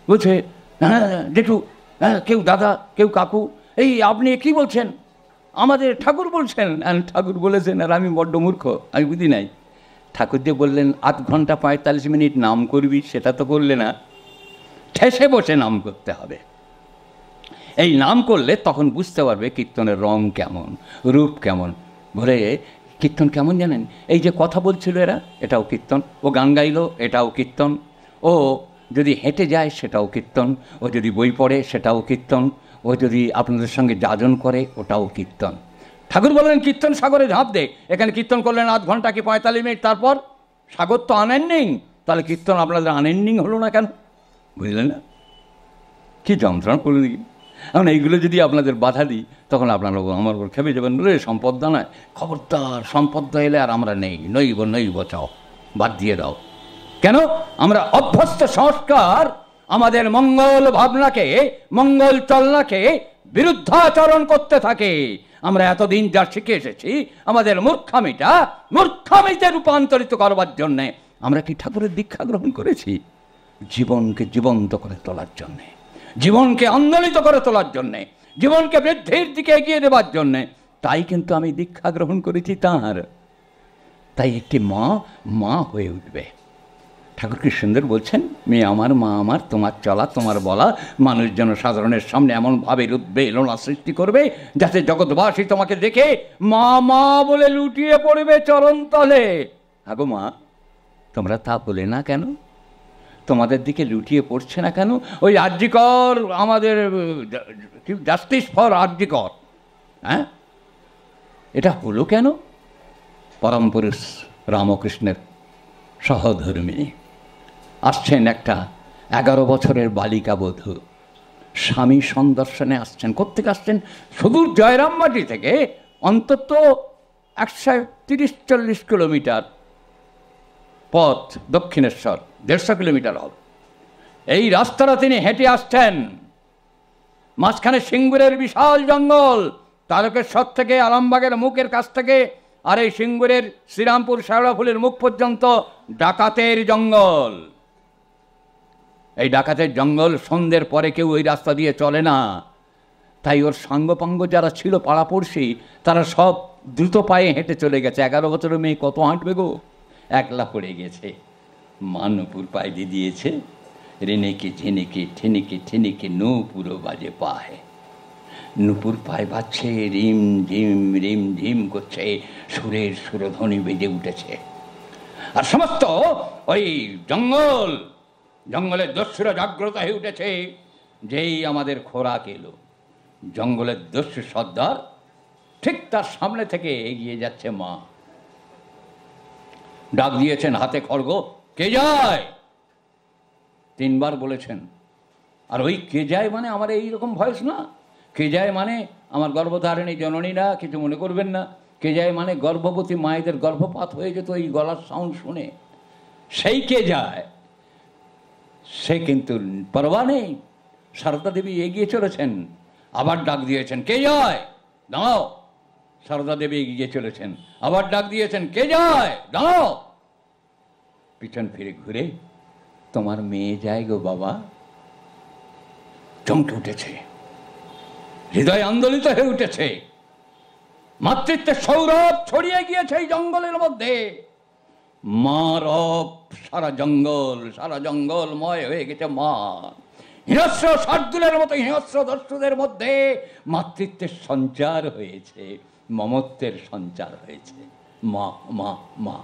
Speaker 1: বলছে হ্যাঁ জেঠু, হ্যাঁ কেউ দাদা কেউ কাকু, এই আপনি কী বলছেন? আমাদের ঠাকুর বলছেন। ঠাকুর বলেছেন, আর আমি বড্ড মূর্খ, আমি বুঝি নাই। ঠাকুর যে বললেন 8 ঘন্টা 45 মিনিট নাম করবি, সেটা তো করলে না, ঠেসে বসে নাম করতে হবে। এই নাম করলে তখন বুঝতে পারবে কীর্তনের রং কেমন, রূপ কেমন। বলে কীর্তন কেমন জানেন? এই যে কথা বলছিল এরা, এটাও কীর্তন। ও গান গাইলো, এটাও কীর্তন। ও যদি হেঁটে যায়, সেটাও কীর্তন। ও যদি বই পড়ে, সেটাও কীর্তন। ও যদি আপনাদের সঙ্গে যাজন করে, ওটাও কীর্তন। ঠাকুর বললেন কীর্তন সাগরে ঝাঁপ দে, এখানে কীর্তন করলেন 8 ঘন্টা কি 45 মিনিট, তারপর সাগর তো আনএন্ডিং। তাহলে কীর্তন আপনাদের আনএন্ডিং হলো না কেন? বুঝলেন না? কি যন্ত্রণা করে দিই। এখন এইগুলো যদি আপনাদের বাধা দিই, তখন আপনারা আমার উপর খেপে যাবেন, রে সম্পদদা নয়, খবরদার, সম্পদদা এলে আর আমরা নইব চাও, বাদ দিয়ে দাও। কেন? আমরা অভ্যস্ত সংস্কার আমাদের মঙ্গল ভাবনাকে, মঙ্গল চলনাকে বিরুদ্ধাচরণ করতে থাকে। আমরা এতদিন যা শিখে এসেছি, আমাদের মূর্খামিতে রূপান্তরিত করবার জন্যে আমরা কি ঠাকুরের দীক্ষা গ্রহণ করেছি? জীবনকে জীবন্ত করে তোলার জন্যে, জীবনকে আন্দোলিত করে তোলার জন্যে, জীবনকে বৃদ্ধির দিকে এগিয়ে দেবার জন্যে। তাই কিন্তু আমি দীক্ষা গ্রহণ করেছি তাঁর। তাই একটি মা হয়ে উঠবে। ঠাকুর কি সুন্দর বলছেন, মেয়ে আমার, মা আমার, তোমার চলা তোমার বলা মানুষ যেন সাধারণের সামনে এমনভাবে উদ্বেলনা সৃষ্টি করবে, যাতে জগৎবাসী তোমাকে দেখে মা বলে লুটিয়ে পড়বে চরণ তলে। আগো মা, তোমরা তা বলে না কেন? তোমাদের দিকে লুটিয়ে পড়ছে না কেন? ওই আরজিকর, আমাদের জাস্টিস ফর আরজিকর, হ্যাঁ, এটা হলো কেন? পরম পুরুষ রামকৃষ্ণের সহধর্মিণী আসছেন, একটা 11 বছরের বালিকা বধূ, স্বামী সন্দর্শনে আসছেন। কোত্থেকে আসছেন? সুদূর জয়রামবাটি থেকে অন্তত 130-40 কিলোমিটার পথ, দক্ষিণেশ্বর 150 কিলোমিটার হবে। এই রাস্তাটা তিনি হেঁটে আসছেন। মাঝখানে সিঙ্গুরের বিশাল জঙ্গল, তারকেশ্বর থেকে আরামবাগের মুখের কাছ থেকে আর এই সিঙ্গুরের শ্রীরামপুর শেওড়াফুলির মুখ পর্যন্ত ডাকাতের জঙ্গল। এই ডাকাতের জঙ্গল, সন্ধ্যের পরে কেউ ওই রাস্তা দিয়ে চলে না। তাই ওর সাঙ্গপাঙ্গ যারা ছিল পাড়াপড়শি, তারা সব দ্রুত পায়ে হেঁটে চলে গেছে। 11 বছরের মেয়ে কত হাঁটবে গো? একলা পড়ে গেছে। মা নুপুর পায়ে দিয়ে দিয়েছে, রেনেকে ঝেনেকে ঠেনেকে ঠেনেকে নূপুরও বাজে পায়। নুপুর পায়ে বাজছে, রিম ঝিম করছে, সুরের সুরধ্বনি বেজে উঠেছে। আর সমস্ত ওই জঙ্গলের দস্যুরা জাগ্রত হয়ে উঠেছে। যেই আমাদের খোরাক এলো, জঙ্গলের দস্যু সর্দার, ঠিক তার সামনে থেকে এগিয়ে যাচ্ছে মা। ডাক দিয়েছেন, হাতে খড়গ, কে যায়? 3 বার বলেছেন। আর ওই কে যায় মানে আমার এইরকম ভয়েস না। কে যায় মানে আমার গর্ভধারিণী জননীরা কিছু মনে করবেন না। কে যায় মানে গর্ভবতী মায়েদের গর্ভপাত হয়ে যেত এই গলার সাউন্ড শুনে। সেই কে যায়, সে কিন্তু পরোয়া নেই। সারদা দেবী এগিয়ে চলেছেন, আবার ডাক দিয়েছেন, কে যায়? দাঁড়াও। সারদা দেবী এগিয়ে চলেছেন, আবার ডাক দিয়েছেন, কে যায়? দাঁড়াও। পিছন ফিরে ঘুরে, তোমার মেয়ে যায় গো বাবা। চমকে উঠেছে, হৃদয় আন্দোলিত হয়ে উঠেছে। মাতৃত্বের সৌরভ ছড়িয়ে গিয়েছে এই জঙ্গলের মধ্যে। মা রব সারা জঙ্গলময় হয়ে গেছে। মা হিংস্র শার্দুলের মতো হিংস্র দস্যুদের মধ্যে মাতৃত্বের সঞ্চার হয়েছে, মমত্বের সঞ্চার হয়েছে। মা মা মা,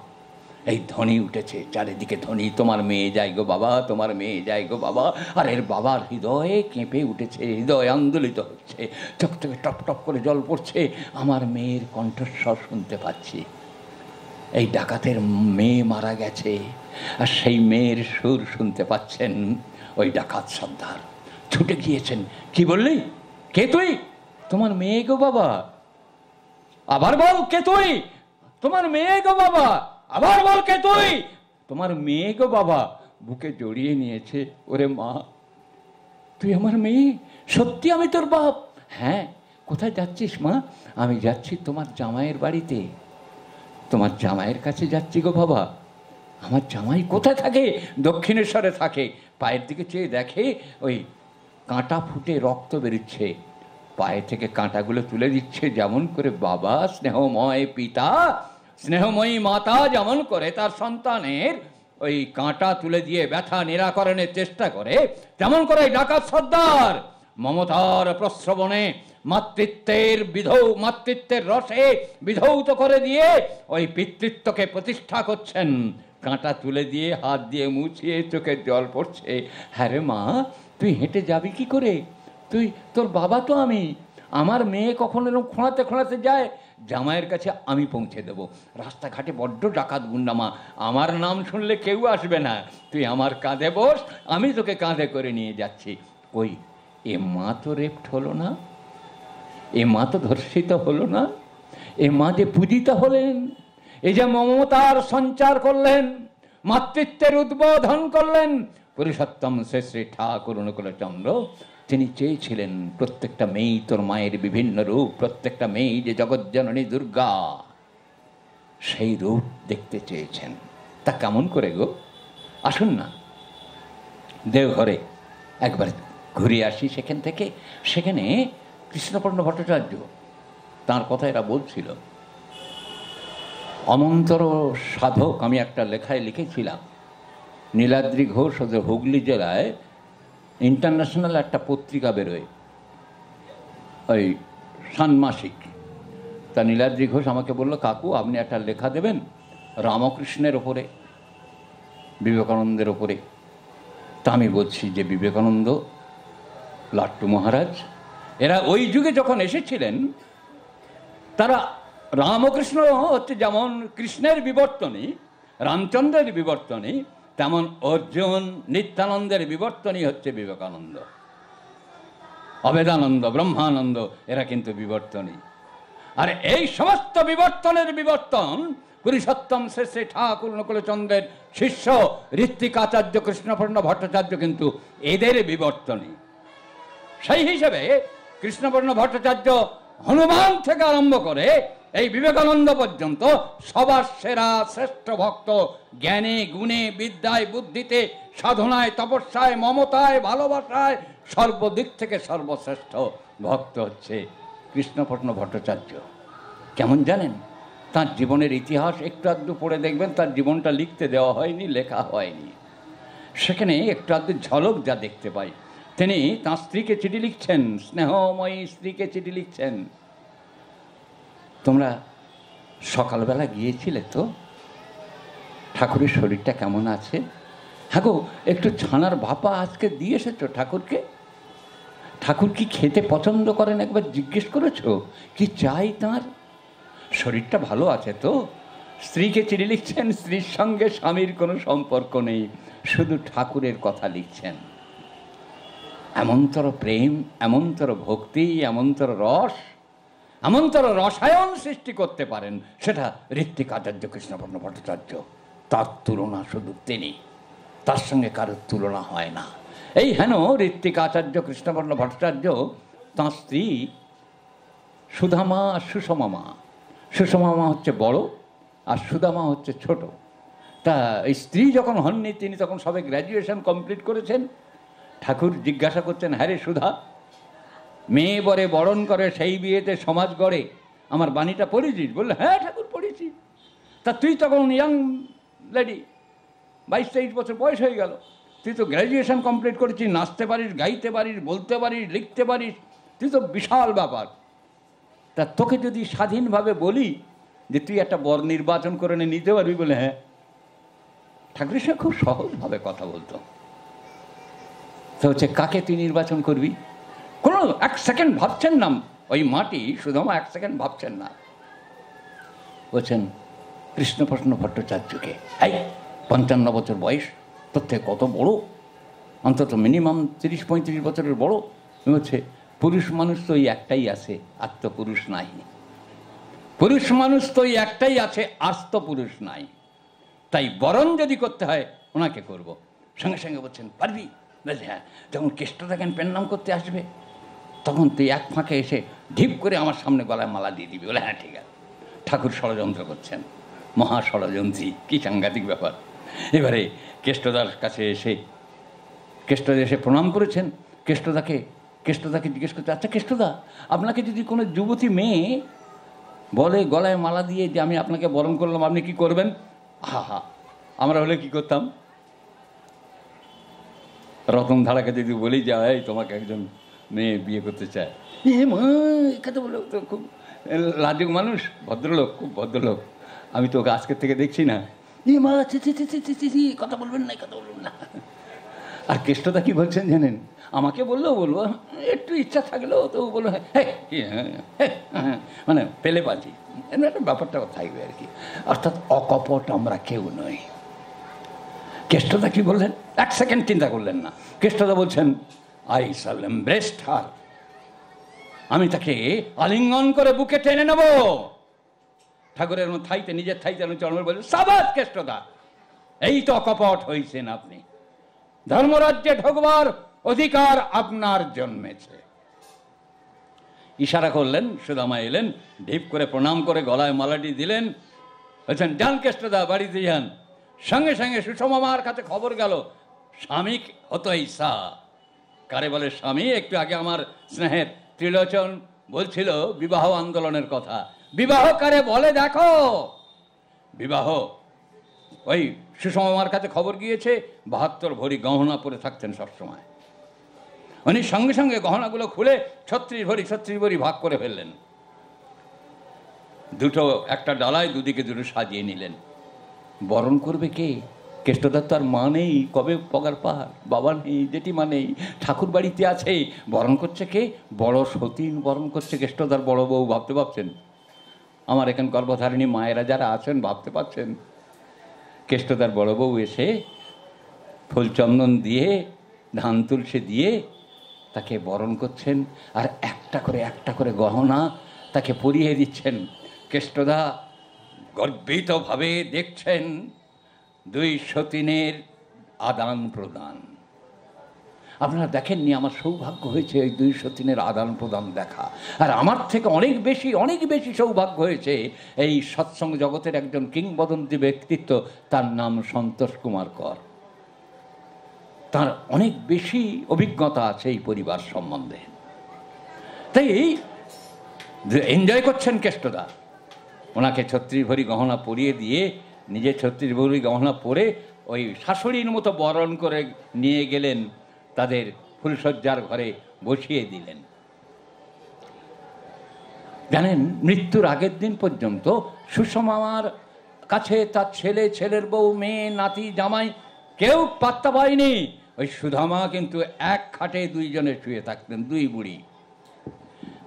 Speaker 1: এই ধ্বনি উঠেছে চারিদিকে, ধ্বনি, তোমার মেয়ে যায় গো বাবা, তোমার মেয়ে যায় গো বাবা। আর এর বাবার হৃদয়ে কেঁপে উঠেছে, হৃদয় আন্দোলিত হচ্ছে, চোখ থেকে টপ টপ করে জল পড়ছে। আমার মেয়ের কণ্ঠস্বর শুনতে পাচ্ছি। এই ডাকাতের মেয়ে মারা গেছে, আর সেই মেয়ের সুর শুনতে পাচ্ছেন ওই ডাকাত সর্দার। ছুটে গিয়েছেন, কি বললি? কে তুই? তোমার মেয়ে গো বাবা। আবার বল, কে তুই? তোমার মেয়ে গো বাবা। আবার বল, কে তুই? তোমার মেয়ে গো বাবা। বুকে জড়িয়ে নিয়েছে। ওরে মা, তুই আমার মেয়ে? সত্যি আমি তোর বাপ? হ্যাঁ। কোথায় যাচ্ছিস মা? আমি যাচ্ছি তোমার জামাইয়ের বাড়িতে। তোমার জামাইয়ের কাছে যাচ্ছি গো বাবা। আমার জামাই কোথায় থাকে? দক্ষিণেশ্বরে থাকে। পায়ের দিকে চেয়ে দেখে ওই কাঁটা ফুটে রক্ত বেরোচ্ছে। পায়ে থেকে কাঁটাগুলো তুলে দিচ্ছে, যেমন করে বাবা স্নেহময় পিতা, স্নেহময়ী মাতা যেমন করে তার সন্তানের ওই কাঁটা তুলে দিয়ে ব্যথা নিরাকরণের চেষ্টা করে, তেমন করে ডাকাত সর্দার মমতার প্রশ্রবণে মাতৃত্বের রসে বিধৌত করে দিয়ে ওই পিতৃত্বকে প্রতিষ্ঠা করছেন। কাঁটা তুলে দিয়ে হাত দিয়ে মুছিয়ে চোখের জল পড়ছে। হ্যাঁ রে মা, তুই হেঁটে যাবি কি করে? তোর বাবা তো আমি। আমার মেয়ে কখনো এরকম খোঁড়াতে যায়, জামাইয়ের কাছে আমি পৌঁছে দেব। রাস্তাঘাটে বড্ড ডাকাত গুন্ডামা, আমার নাম শুনলে কেউ আসবে না। তুই আমার কাঁধে বস, আমি তোকে কাঁধে করে নিয়ে যাচ্ছি। ওই এ মা তো রেপ্ট হলো না, এ মা তো ধর্ষিত হলো না, এ মা যে পূজিত হলেন, এ যে মমতার সঞ্চার করলেন, মাতৃত্বের উদ্বোধন করলেন পুরুষোত্তম শ্রী শ্রী ঠাকুর অনুকূলচন্দ্র। তিনি চেয়েছিলেন প্রত্যেকটা মেয়ে তোর মায়ের বিভিন্ন রূপ, প্রত্যেকটা মেয়ে যে জগজ্জননী দুর্গা, সেই রূপ দেখতে চেয়েছেন। তা কেমন করে গো? আসুন না দেওঘরে একবার ঘুরে আসি। সেখানে কৃষ্ণপর্ণ ভট্টাচার্য, তাঁর কথা এরা বলছিল। অমন্তর সাধক, আমি একটা লেখায় লিখেছিলাম, নীলাদ্রি ঘোষ ওদের হুগলি জেলায় ইন্টারন্যাশনাল একটা পত্রিকা বেরোয়, ওই ষান্মাসিক। তা নীলাদ্রি ঘোষ আমাকে বলল, কাকু আপনি একটা লেখা দেবেন রামকৃষ্ণের ওপরে, বিবেকানন্দের ওপরে। তা আমি বলছি যে বিবেকানন্দ, লাট্টু মহারাজ, এরা ওই যুগে যখন এসেছিলেন, তারা রামকৃষ্ণ হচ্ছে যেমন কৃষ্ণের বিবর্তনী, রামচন্দ্রের বিবর্তনী, তেমন অর্জুন নিত্যানন্দের বিবর্তনী হচ্ছে বিবেকানন্দ। অবেদানন্দ, ব্রহ্মানন্দ এরা কিন্তু বিবর্তনী। আর এই সমস্ত বিবর্তনের বিবর্তন পুরুষোত্তম শ্রী শ্রী ঠাকুর অনুকূলচন্দ্রের শিষ্য ঋত্বিকাচার্য কৃষ্ণপূর্ণ ভট্টাচার্য কিন্তু এদের বিবর্তনী। সেই হিসেবে কৃষ্ণপূর্ণ ভট্টাচার্য হনুমান থেকে আরম্ভ করে এই বিবেকানন্দ পর্যন্ত সবার সেরা শ্রেষ্ঠ ভক্ত। জ্ঞানে গুণে বিদ্যায় বুদ্ধিতে সাধনায় তপস্যায় মমতায় ভালোবাসায় সর্বদিক থেকে সর্বশ্রেষ্ঠ ভক্ত হচ্ছে কৃষ্ণপূর্ণ ভট্টাচার্য। কেমন জানেন? তার জীবনের ইতিহাস একটু আধটু পড়ে দেখবেন, তার জীবনটা লিখতে দেওয়া হয়নি, লেখা হয়নি। সেখানে একটু আধটু ঝলক যা দেখতে পাই, তিনি তাঁর স্ত্রীকে চিঠি লিখছেন, স্নেহময়ী স্ত্রীকে চিঠি লিখছেন, তোমরা সকালবেলা গিয়েছিলে তো, ঠাকুরের শরীরটা কেমন আছে? হ্যাঁ গো, একটু ছানার ভাপা আজকে দিয়ে এসেছো ঠাকুরকে? ঠাকুর কি খেতে পছন্দ করেন একবার জিজ্ঞেস করেছো? কি চাই তাঁর? শরীরটা ভালো আছে তো? স্ত্রীকে চিঠি লিখছেন, স্ত্রীর সঙ্গে স্বামীর কোনো সম্পর্ক নেই, শুধু ঠাকুরের কথা লিখছেন। এমনতর প্রেম, এমনতর ভক্তি, এমনতর রস, এমনতর রসায়ন সৃষ্টি করতে পারেন, সেটা ঋত্বিকাচার্য কৃষ্ণপূর্ণ ভট্টাচার্য। তার তুলনা শুধু তিনি, তার সঙ্গে কারোর তুলনা হয় না। এই হেন ঋত্বিকাচার্য কৃষ্ণপূর্ণ ভট্টাচার্য, তাঁর স্ত্রী সুধামা আর সুষমা মা। সুষমা মা হচ্ছে বড় আর সুদামা হচ্ছে ছোট। তা এই স্ত্রী যখন হননি, তিনি তখন সবে গ্র্যাজুয়েশন কমপ্লিট করেছেন। ঠাকুর জিজ্ঞাসা করছেন, হ্যাঁ রে সুধা, মেয়ে বরে বরণ করে সেই বিয়েতে সমাজ গড়ে, আমার বাণীটা পড়েছিস? বললে হ্যাঁ ঠাকুর পড়েছি। তা তুই তখন ইয়াং লেডি, 22-23 বছর বয়স হয়ে গেল, তুই তো গ্র্যাজুয়েশন কমপ্লিট করেছিস, নাচতে পারিস, গাইতে পারিস, বলতে পারিস, লিখতে পারিস, তুই তো বিশাল ব্যাপার। তা তোকে যদি স্বাধীনভাবে বলি যে তুই একটা বর নির্বাচন করে নিতে পারবি? বলে হ্যাঁ। ঠাকুরের সঙ্গে খুব সহজভাবে কথা বলতো। তো হচ্ছে কাকে তুই নির্বাচন করবি? কোনো এক সেকেন্ড ভাবছেন না ওই মাটি, সুধামা এক সেকেন্ড ভাবছেন না, বলছেন কৃষ্ণপূর্ণ ভট্টাচার্যকে। এই 55 বছর বয়স, তোর থেকে কত বড়, অন্তত মিনিমাম 30-35 বছরের বড়। হচ্ছে পুরুষ মানুষ তো ওই একটাই আছে, আত্মপুরুষ নাই। পুরুষ মানুষ তো ওই একটাই আছে, আস্ত পুরুষ নাই। তাই বরণ যদি করতে হয় ওনাকে করব। সঙ্গে সঙ্গে বলছেন পারবি? বলছে হ্যাঁ। যখন কেষ্টটা জ্ঞান পেন্নাম করতে আসবে, তখন তুই এক ফাঁকে এসে ঢিপ করে আমার সামনে গলায় মালা দিয়ে দিবি। বলে হ্যাঁ ঠিক আছে। ঠাকুর ষড়যন্ত্র করছেন, মহা ষড়যন্ত্রী, কি সাংঘাতিক ব্যাপার। এবারে কেষ্টদার কাছে এসে, কেষ্টদা এসে প্রণাম করেছেন। কেষ্টদাকে জিজ্ঞেস করতে, আচ্ছা কেষ্টদা, আপনাকে যদি কোনো যুবতী মেয়ে বলে গলায় মালা দিয়ে যে আমি আপনাকে বরণ করলাম, আপনি কি করবেন? হা হা, আমরা হলে কি করতাম? রতন ধারাকে যদি বলি যে এই তোমাকে একজন মেয়ে বিয়ে করতে চায়, মা এখানে বলে তো খুব লাজুক মানুষ, ভদ্রলোক, খুব ভদ্রলোক, আমি তো ওকে আজকের থেকে দেখছি না, মা কথা বলবেন না, কথা বলবেন না। আর কেষ্টদা কি বলছেন জানেন? আমাকে বললেও বলবো, একটু ইচ্ছা থাকলেও তো বলবো হ্যাঁ, মানে পেলে বাজি, একটা ব্যাপারটা থাকবে আর কি। অর্থাৎ অকপট আমরা কেউ নই। কেষ্টদা কি বললেন? এক সেকেন্ড চিন্তা করলেন না। কেষ্টদা বলছেন আই শাল এমব্রেস হার, আমি তাকে আলিঙ্গন করে বুকে টেনে নেব। ঠাকুরের থাইতে, নিজের থাইতে চরণ বললেন সাবাস কেষ্টদা, এই তো অকপট হয়েছেন আপনি, ধর্মরাজ্যে ঢোকবার অধিকার আপনার জন্মেছে। ইশারা করলেন, সুদামা এলেন, ঢিপ করে প্রণাম করে গলায় মালাটি দিলেন, বলছেন যান কেষ্টদা বাড়িতে যান। সঙ্গে সঙ্গে সুষমা মার কাছে খবর গেল, স্বামী হতো ঈশা। কারে বলে স্বামী? একটু আগে আমার স্নেহের ত্রিলোচন বলছিল বিবাহ আন্দোলনের কথা। বিবাহ কারে বলে দেখো, বিবাহ ওই সুষমা মার কাছে খবর গিয়েছে, 72 ভরি গহনা পরে থাকতেন সবসময়। উনি সঙ্গে সঙ্গে গহনাগুলো খুলে 36 ভরি ভাগ করে ফেললেন, দুটো একটা ডালায় দুদিকে দুটো সাজিয়ে নিলেন। বরণ করবে কে? কেষ্টদার তো আর মা নেই, কবে পগার পাহাড়, বাবা নেই, জেঠিমা নেই, ঠাকুর বাড়িতে আছে। বরণ করছে কে? বড় সতীন বরণ করছে কেষ্টদার বড় বউ। ভাবতে পারছেন? আমার এখানে গর্ভধারিণী মায়েরা যারা আছেন ভাবতে পারছেন? কেষ্টদার বড় বউ এসে ফুল চন্দন দিয়ে, ধান তুলসী দিয়ে তাকে বরণ করছেন, আর একটা করে গহনা তাকে পরিয়ে দিচ্ছেন। কেষ্টদা গর্বিতভাবে দেখছেন দুই সতীনের আদান প্রদান। আপনারা দেখেননি? আমার সৌভাগ্য হয়েছে এই দুই সতীনের আদান প্রদান দেখা। আর আমার থেকে অনেক বেশি সৌভাগ্য হয়েছে এই সৎসঙ্গ জগতের একজন কিংবদন্তি ব্যক্তিত্ব, তার নাম সন্তোষ কুমার কর। তার অনেক বেশি অভিজ্ঞতা আছে এই পরিবার সম্বন্ধে। তাই এনজয় করছেন কেষ্টদা। ওনাকে 36 ভরি গহনা পরিয়ে দিয়ে, নিজে 36 ভরি গহনা পরে ওই শাশুড়ির মতো বরণ করে নিয়ে গেলেন, তাদের ফুলশয্যার ঘরে বসিয়ে দিলেন। জানেন, মৃত্যুর আগের দিন পর্যন্ত সুষমার কাছে তার ছেলে, ছেলের বউ, মেয়ে, নাতি, জামাই কেউ পাত্তা পায়নি। ওই সুধামা কিন্তু এক খাটে দুইজনে শুয়ে থাকতেন, দুই বুড়ি।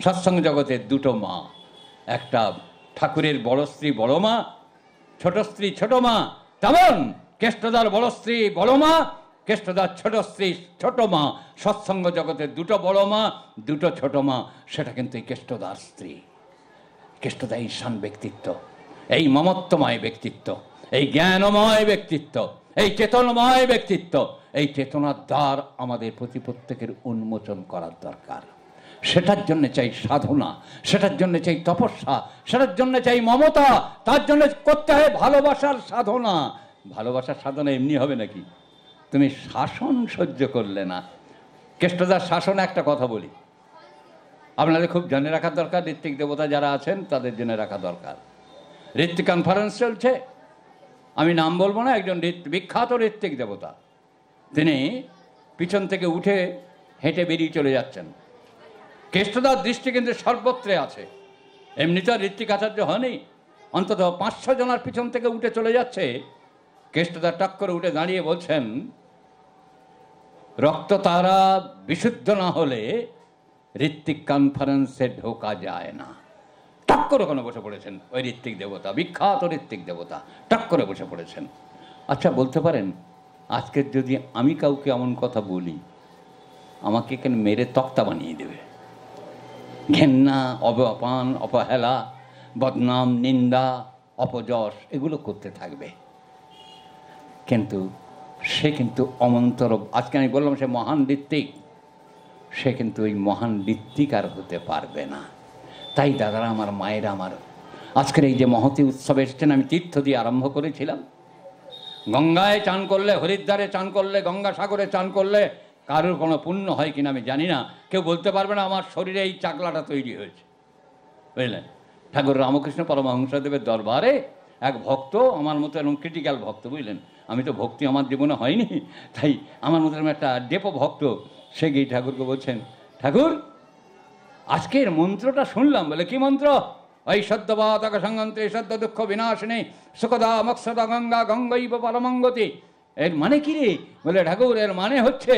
Speaker 1: সৎসঙ্গ জগতের দুটো মা, একটা ঠাকুরের বড় স্ত্রী বড় মা, ছোট স্ত্রী ছোট মা। তেমন কেষ্টদার বড় স্ত্রী বড় মা, কেষ্টদার ছোট স্ত্রী ছোট মা। সৎসঙ্গ জগতের দুটো বড় মা, দুটো ছোট মা, সেটা কিন্তু এই কেষ্টদার স্ত্রী। কেষ্টদা ঈশান ব্যক্তিত্ব, এই মমত্বময় ব্যক্তিত্ব, এই জ্ঞানময় ব্যক্তিত্ব, এই চেতনময় ব্যক্তিত্ব। এই চেতনার দ্বার আমাদের প্রত্যেকের উন্মোচন করার দরকার। সেটার জন্য চাই সাধনা, সেটার জন্য চাই তপস্যা, সেটার জন্য চাই মমতা, তার জন্য করতে হয় ভালোবাসার সাধনা। ভালোবাসার সাধনা এমনি হবে নাকি? তুমি শাসন সহ্য করলে না। কেষ্টদার শাসন, একটা কথা বলি, আপনাদের খুব জেনে রাখার দরকার, ঋত্বিক দেবতা যারা আছেন তাদের জেনে রাখা দরকার। ঋত্বিক কনফারেন্স চলছে, আমি নাম বলবো না, একজন বিখ্যাত ঋত্বিক দেবতা, তিনি পিছন থেকে উঠে হেঁটে বেরিয়ে চলে যাচ্ছেন। কেষ্টদার দৃষ্টি কিন্তু সর্বত্রে আছে। এমনি তো ঋত্বিক আচার্য হয়নি, অন্তত 500 জনের পিছন থেকে উঠে চলে যাচ্ছে। কেষ্টদার টক করে উঠে দাঁড়িয়ে বলছেন, রক্ত তারা বিশুদ্ধ না হলে ঋত্বিক কনফারেন্সে ঢোকা যায় না। টক করে ওখানে বসে পড়েছেন ওই ঋত্বিক দেবতা, বিখ্যাত ঋত্বিক দেবতা, টক করে বসে পড়েছেন। আচ্ছা, বলতে পারেন, আজকের যদি আমি কাউকে এমন কথা বলি, আমাকে এখানে মেরে তক্তা বানিয়ে দেবে। ঘেন্না, অপমান, অবহেলা, বদনাম, নিন্দা, অপযশ এগুলো করতে থাকবে। কিন্তু সে কিন্তু অমন্তর, আজকে আমি বললাম সে মহান ঋত্বিক, সে কিন্তু ওই মহান ঋত্বিক আর হতে পারবে না। তাই দাদারা আমার, মায়েরা আমার, আজকের এই যে মহতী উৎসবে এসছেন, আমি তীর্থ দিয়ে আরম্ভ করেছিলাম। গঙ্গায় চান করলে, হরিদ্বারে চান করলে, গঙ্গাসাগরে চান করলে কারোর কোনো পুণ্য হয় কিনা আমি জানি না। কেউ বলতে পারবে না আমার শরীরে এই চাকলাটা তৈরি হয়েছে, বুঝলেন। ঠাকুর রামকৃষ্ণ পরমহংসদেবের দরবারে এক ভক্ত, আমার মতো এরকম ক্রিটিক্যাল ভক্ত, বুঝলেন, আমি তো ভক্তি আমার জীবনে হয়নি, তাই আমার মতো এরকম একটা ডেপো ভক্ত, সে গিয়ে ঠাকুরকে বলছেন, ঠাকুর আজকের মন্ত্রটা শুনলাম। বলে, কি মন্ত্র? ওই সদ্যবাতক সংগন্তে সদ্য দুঃখ বিনাশিনী সুখদা মৎসদা গঙ্গা গঙ্গৈব পরমঙ্গতি। এর মানে কি রে? বলে, ঠাকুর এর মানে হচ্ছে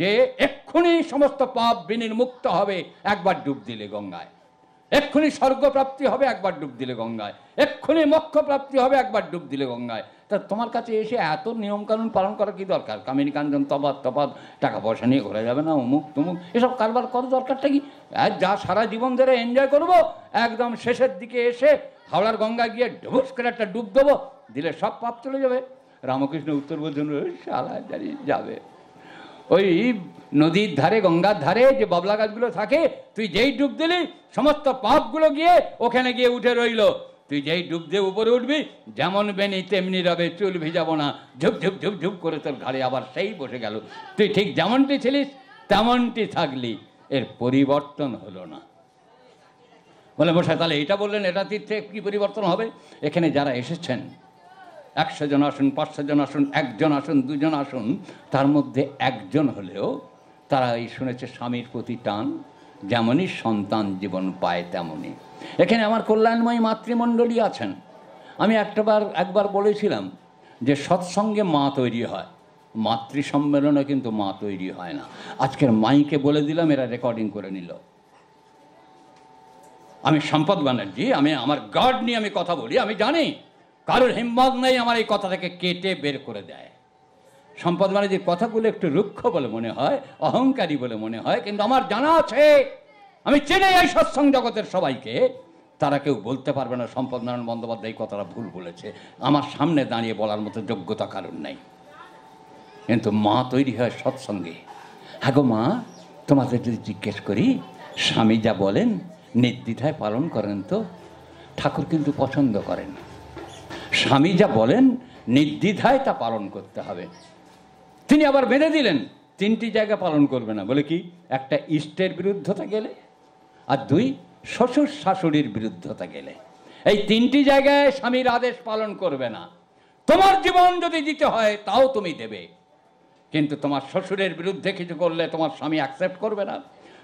Speaker 1: যে এক্ষুনি সমস্ত পাপ বিনির্মুক্ত হবে একবার ডুব দিলে গঙ্গায়, এক্ষুনি স্বর্গপ্রাপ্তি হবে একবার ডুব দিলে গঙ্গায়, এক্ষুনি মোক্ষ প্রাপ্তি হবে একবার ডুব দিলে গঙ্গায়। তা তোমার কাছে এসে এত নিয়মকানুন পালন করা কি দরকার? কামিনী কাঞ্চন তফাৎ, টাকা পয়সা নিয়ে ঘোরা যাবে না, অমুক তমুক, এসব কারবার করার দরকারটা কি? যা সারা জীবন ধরে এনজয় করবো, একদম শেষের দিকে এসে হাওড়ার গঙ্গা গিয়ে ডুবুস করে একটা ডুব দেবো, দিলে সব পাপ চলে যাবে। রামকৃষ্ণ উত্তর বলছেন, শালা জানি যাবে। ওই নদীর ধারে, গঙ্গার ধারে যে বাবলা গাছগুলো থাকে, তুই যেই ডুব দিলি সমস্ত পাপগুলো গিয়ে ওখানে গিয়ে উঠে রইল। তুই যেই ডুব দিয়ে উপরে উঠবি, যেমন বেনি তেমনি রবে, চুল ভিজাবো না, ঝুপ ঝুপ ঝুপ ঝুপ করে তোর ঘাড়ে আবার সেই বসে গেল। তুই ঠিক যেমনটি ছিলিস তেমনটি থাকলি, এর পরিবর্তন হলো না। বলে, বসে তাহলে এটা বললেন, এটা তীর্থে কি পরিবর্তন হবে? এখানে যারা এসেছেন, 100 জন আসুন, 500 জন আসুন, 1 জন আসুন, 2 জন আসুন, তার মধ্যে একজন হলেও তারা এই শুনেছে স্বামীর প্রতি টান, যেমনই সন্তান জীবন পায় তেমনই। এখানে আমার কল্যাণময়ী মাতৃমণ্ডলী আছেন। আমি একবার বলেছিলাম যে সৎসঙ্গে মা তৈরি হয়, মাতৃ সম্মেলনে কিন্তু মা তৈরি হয় না। আজকের মাইকে বলে দিলাম, এরা রেকর্ডিং করে নিল। আমি সম্পদ ব্যানার্জি, আমি আমার গার্ড নিয়ে আমি কথা বলি, আমি জানি কারোর হিম্মত নেই আমার এই কথাটাকে কেটে বের করে দেয়। সম্পদ ব্যানার্জির কথাগুলো একটু রুক্ষ বলে মনে হয়, অহংকারী বলে মনে হয়, কিন্তু আমার জানা আছে, আমি চিনি এই সৎসঙ্গ জগতের সবাইকে, তারা কেউ বলতে পারবে না সম্পদ নারায়ণ বন্দ্যোপাধ্যায় এই কথাটা ভুল বলেছে। আমার সামনে দাঁড়িয়ে বলার মতো যোগ্যতা কারণ নাই। কিন্তু মা তৈরি হয় সৎসঙ্গে। হ্যাঁ গো মা, তোমাদের যদি জিজ্ঞেস করি, স্বামী যা বলেন নির্দ্বিধায় পালন করেন তো? ঠাকুর কিন্তু পছন্দ করেন। স্বামী যা বলেন নির্দ্বিধায় তা পালন করতে হবে। তিনি আবার বেঁধে দিলেন 3টি জায়গা পালন করবে না, বলে কি? একটা ইষ্টের বিরুদ্ধতা গেলে, আর 2 শ্বশুর শাশুড়ির বিরুদ্ধতা গেলে। এই 3টি জায়গায় স্বামীর আদেশ পালন করবে না। তোমার জীবন যদি দিতে হয় তাও তুমি দেবে, কিন্তু তোমার শ্বশুরের বিরুদ্ধে কিছু করলে তোমার স্বামী অ্যাকসেপ্ট করবে না,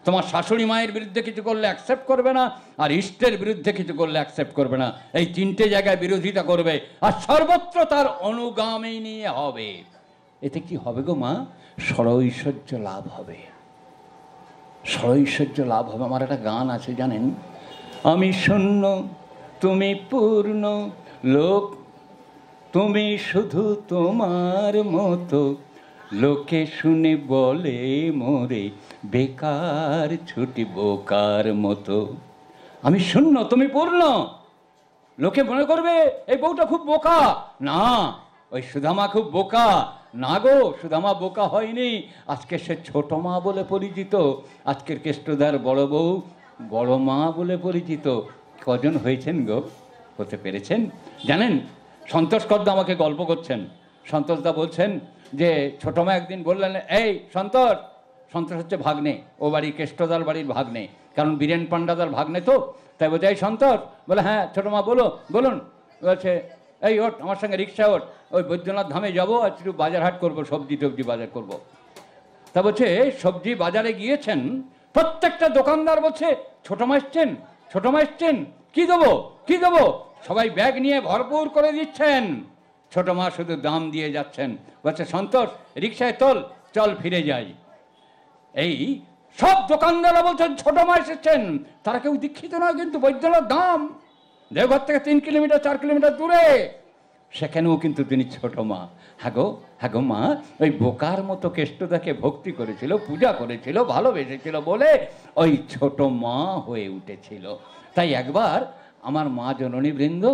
Speaker 1: তোমার শাশুড়ি মায়ের বিরুদ্ধে কিছু করলে অ্যাকসেপ্ট করবে না, আর ইষ্টের বিরুদ্ধে কিছু করলে অ্যাকসেপ্ট করবে না। এই 3টে জায়গায় বিরোধিতা করবে, আর সর্বত্র তার অনুগামী নিয়ে হবে। এতে কি হবে গো মা? ষড়ৈশ্বর্য লাভ হবে, ষড়ৈশ্বর্য লাভ হবে। আমার একটা গান আছে জানেন, আমি শূন্য তুমি পূর্ণ, লোক তুমি শুধু তোমার মতো, লোকে শুনে বলে মোরে বেকার ছুটি বোকার মতো। আমি শূন্য তুমি পূর্ণ, লোকে মনে করবে এই বউটা খুব বোকা। না, ওই সুদামা খুব বোকা না গো, সুদামা বোকা হয়নি। আজকে সে ছোট মা বলে পরিচিত, আজকের কেষ্টদার বড় বউ বড় মা বলে পরিচিত। কজন হয়েছেন গো, হতে পেরেছেন? জানেন, সন্তোষ কর্দা আমাকে গল্প করছেন। সন্তোষদা বলছেন যে ছোট মা একদিন বললেন, এই সন্তোষ, সন্তোষ হচ্ছে ভাগ্নে, ও বাড়ি কেষ্টদার বাড়ির ভাগ্নে, কারণ বীরেন পান্ডাদার ভাগ্নে তো। তাই বলছে, এই সন্তোষ, বলে হ্যাঁ ছোট মা বলুন। বলছে, এই ওঠ আমার সঙ্গে রিক্সা ওঠ, ওই বৈদ্যনাথ ধামে যাবো, আর একটু বাজার হাট করবো, সবজি টবজি বাজার করব। তা বলছে সবজি বাজারে গিয়েছেন, প্রত্যেকটা দোকানদার বলছে ছোট মা এসছেন, ছোট মা এসছেন, কি দেবো কি দেবো, সবাই ব্যাগ নিয়ে ভরপুর করে দিচ্ছেন, ছোট মা শুধু দাম দিয়ে যাচ্ছেন। বলছে সন্তোষ, রিক্সায় তোল, চল ফিরে যাই। এই সব দোকানদাররা বলছেন ছোট মা এসেছেন, তারা কেউ দীক্ষিত নয়, কিন্তু বৈদ্যনাথ ধাম দেওঘর থেকে 3 কিলোমিটার 4 কিলোমিটার দূরে, সেখানেও কিন্তু তিনি ছোট মা। হ্যাঁ গো মা, ওই বোকার মতো কেষ্টদাকে ভক্তি করেছিল, পূজা করেছিল, ভালোবেসেছিল বলে ওই ছোট মা হয়ে উঠেছিল। তাই একবার আমার মা জননী বৃন্দ,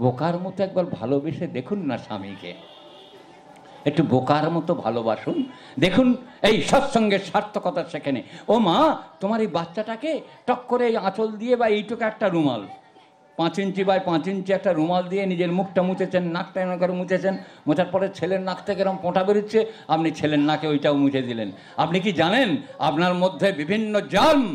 Speaker 1: বোকার মতো একবার ভালোবেসে দেখুন না স্বামীকে, একটু বোকার মতো ভালোবাসুন, দেখুন এই সৎসঙ্গের সার্থকতা সেখানে। ও মা, তোমার এই বাচ্চাটাকে টক করে এই আঁচল দিয়ে বা এইটুকু একটা রুমাল, 5 ইঞ্চি বাই 5 ইঞ্চি একটা রুমাল দিয়ে নিজের মুখটা মুছেছেন, নাকটা এমন করে মুছেছেন, মোছার পরে ছেলের নাক থেকে এরকম পোঁটা বেরোচ্ছে, আপনি ছেলের নাকে ওইটাও মুছে দিলেন। আপনি কি জানেন আপনার মধ্যে বিভিন্ন জার্ম,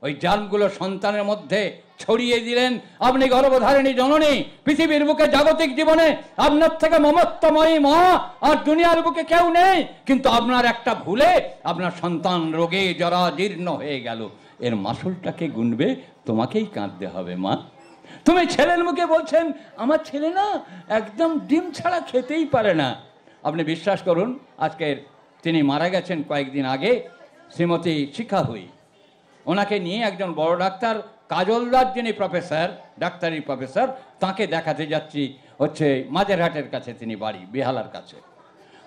Speaker 1: ওই জার্মগুলো সন্তানের মধ্যে ছড়িয়ে দিলেন। আপনি গর্ভধারিণী জননী, পৃথিবীর বুকে জাগতিক জীবনে আপনার থেকে মমত্বময়ী মা আর দুনিয়ার বুকে কেউ নেই, কিন্তু আপনার একটা ভুলে আপনার সন্তান রোগে জরা জীর্ণ হয়ে গেল। এর মাসুলটাকে গুনবে, তোমাকেই কাঁদতে হবে মা। তুমি ছেলের মুখে বলছেন আমার ছেলে না একদম ডিম ছাড়া খেতেই পারে না। আপনি বিশ্বাস করুন, আজকের তিনি মারা গেছেন কয়েকদিন আগে, শ্রীমতী শিখা হুই, ওনাকে নিয়ে একজন বড় ডাক্তার কাজলদার, যিনি প্রফেসর, ডাক্তারি প্রফেসর, তাকে দেখাতে যাচ্ছি হচ্ছে মাঝেরহাটের কাছে, তিনি বাড়ি বেহালার কাছে,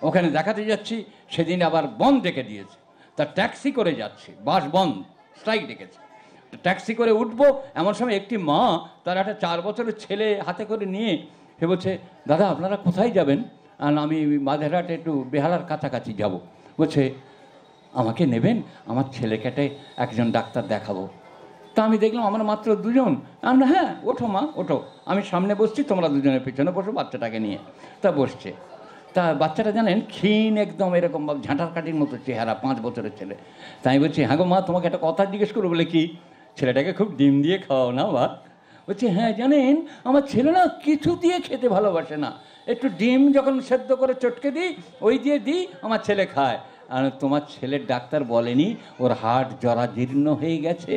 Speaker 1: ওখানে দেখাতে যাচ্ছি। সেদিন আবার বন্ধ ডেকে দিয়েছে, তা ট্যাক্সি করে যাচ্ছি, বাস বন্ধ, স্ট্রাইক ডেকেছে, ট্যাক্সি করে উঠবো, এমন সময় একটি মা তার একটা 4 বছরের ছেলে হাতে করে নিয়ে সে বলছে, দাদা আপনারা কোথায় যাবেন? আর আমি মাঝেরহাটে একটু বেহালার কাছাকাছি যাব। বলছে আমাকে নেবেন, আমার ছেলেকেটে একজন ডাক্তার দেখাবো। তা আমি দেখলাম আমরা মাত্র 2 জন। আমরা হ্যাঁ ওঠো মা ওঠো, আমি সামনে বসছি, তোমরা দুজনের পিছনে বসো বাচ্চাটাকে নিয়ে। তা বসছে, তা বাচ্চাটা জানেন ক্ষীণ একদম, এরকম ঝাঁটার কাঠির মতো চেহারা, 5 বছরের ছেলে। তাই বলছি হ্যাঁ গো মা, তোমাকে একটা কথা জিজ্ঞেস করবো। বলে কি? ছেলেটাকে খুব ডিম দিয়ে খাওয়াও না বা? বলছি হ্যাঁ জানেন আমার ছেলে না কিছু দিয়ে খেতে ভালোবাসে না, একটু ডিম যখন সেদ্ধ করে চটকে দিই, ওই দিয়ে দিই, আমার ছেলে খায়। আর তোমার ছেলের ডাক্তার বলেনি ওর হার্ট জরা জীর্ণ হয়ে গেছে?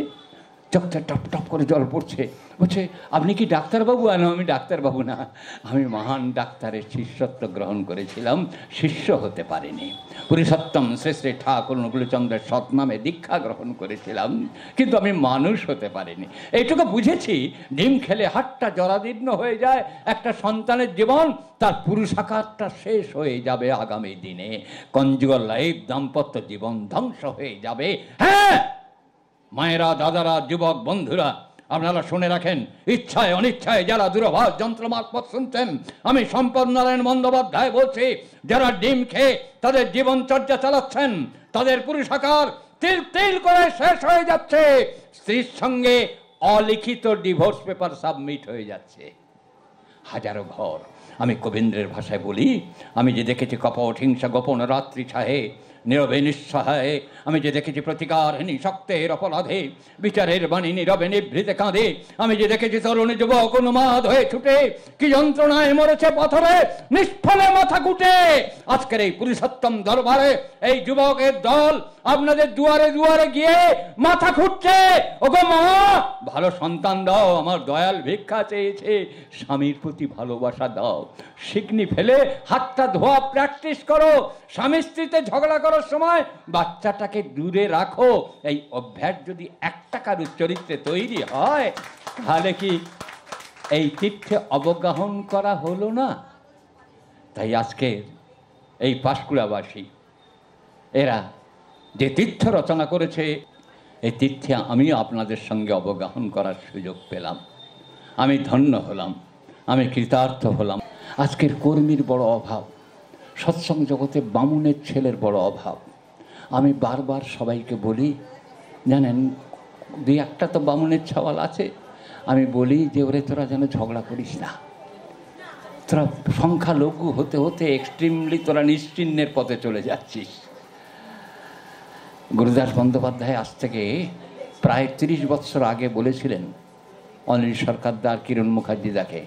Speaker 1: চোখটা টপ টপ করে জল পড়ছে। বলছে, আপনি কি ডাক্তারবাবু? না, আমি ডাক্তারবাবু না, আমি মহান ডাক্তারের শিষ্যত্ব গ্রহণ করেছিলাম, শিষ্য হতে পারিনি। পুরুষোত্তম শ্রী শ্রী ঠাকুর অনুকূলচন্দ্রের সৎনামে দীক্ষা গ্রহণ করেছিলাম, কিন্তু আমি মানুষ হতে পারিনি। এইটুকু বুঝেছি, ডিম খেলে হাতটা জরাদীর্ণ হয়ে যায় একটা সন্তানের জীবন, তার পুরুষাকারটা শেষ হয়ে যাবে আগামী দিনে, কনজুগাল লাইফ, দাম্পত্য জীবন ধ্বংস হয়ে যাবে। হ্যাঁ মায়েরা, দাদারা, যুবক বন্ধুরা, আপনারা শুনে রাখেন, ইচ্ছায় অনিচ্ছায় যারা দূরভাষ যন্ত্র মারফত শুনছেন, আমি সম্পদ নারায়ণ বন্দ্যোপাধ্যায় বলছি, যারা ডিম খেয়ে তাদের জীবনচর্যা চালাচ্ছেন, তাদের পুরুষাকার তিল তিল করে শেষ হয়ে যাচ্ছে, স্ত্রীর সঙ্গে অলিখিত ডিভোর্স পেপার সাবমিট হয়ে যাচ্ছে হাজারো ঘর। আমি কবীন্দ্রের ভাষায় বলি, আমি যে দেখেছি কপট হিংসা গোপন রাত্রি ছাহে, নীরবে নিঃসহায়ে, আমি যে দেখেছি প্রতিকারহীন শক্তের অপরাধে, বিচারের বাণী নীরবে নিভৃতে কাঁদে, আমি যে দেখেছি তরুণ যুবক উন্মাদ হয়ে ছুটে, কি যন্ত্রণায় মরেছে পথরে নিষ্ফলে মাথা কুটে। আজকের এই পুরুষোত্তম দরবারে এই যুবকের দল আপনাদের দুয়ারে দুয়ারে গিয়ে মাথা খুঁটছে, ওগো মা ভালো সন্তান দাও, আমার দয়াল ভিক্ষা চেয়েছে, স্বামীর প্রতি ভালোবাসা দাও। শিকনি ফেলে হাতটা ধোয়া প্র্যাকটিস করো, স্বামী স্ত্রীতে ঝগড়া করার সময় বাচ্চাটাকে দূরে রাখো। এই অভ্যাস যদি একটা কারুর চরিত্রে তৈরি হয়, তাহলে কি এই তীর্থে অবগাহন করা হলো না? তাই আজকের এই পাঁশকুড়াবাসী এরা যে তীর্থ রচনা করেছে, এই তীর্থে আমিও আপনাদের সঙ্গে অবগাহন করার সুযোগ পেলাম। আমি ধন্য হলাম, আমি কৃতার্থ হলাম। আজকের কর্মীর বড় অভাব, সৎসঙ্গ জগতে বামুনের ছেলের বড় অভাব। আমি বারবার সবাইকে বলি, জানেন দুই একটা তো বামুনের ছাওয়াল আছে, আমি বলি যে ওরে তোরা যেন ঝগড়া করিস না, তোরা সংখ্যালঘু হতে হতে এক্সট্রিমলি তোরা নিশ্চিহ্নের পথে চলে যাচ্ছিস। গুরুদাস বন্দ্যোপাধ্যায় আজ থেকে প্রায় 30 বছর আগে বলেছিলেন অনিল সরকারদার, কিরণ মুখার্জিদাকে,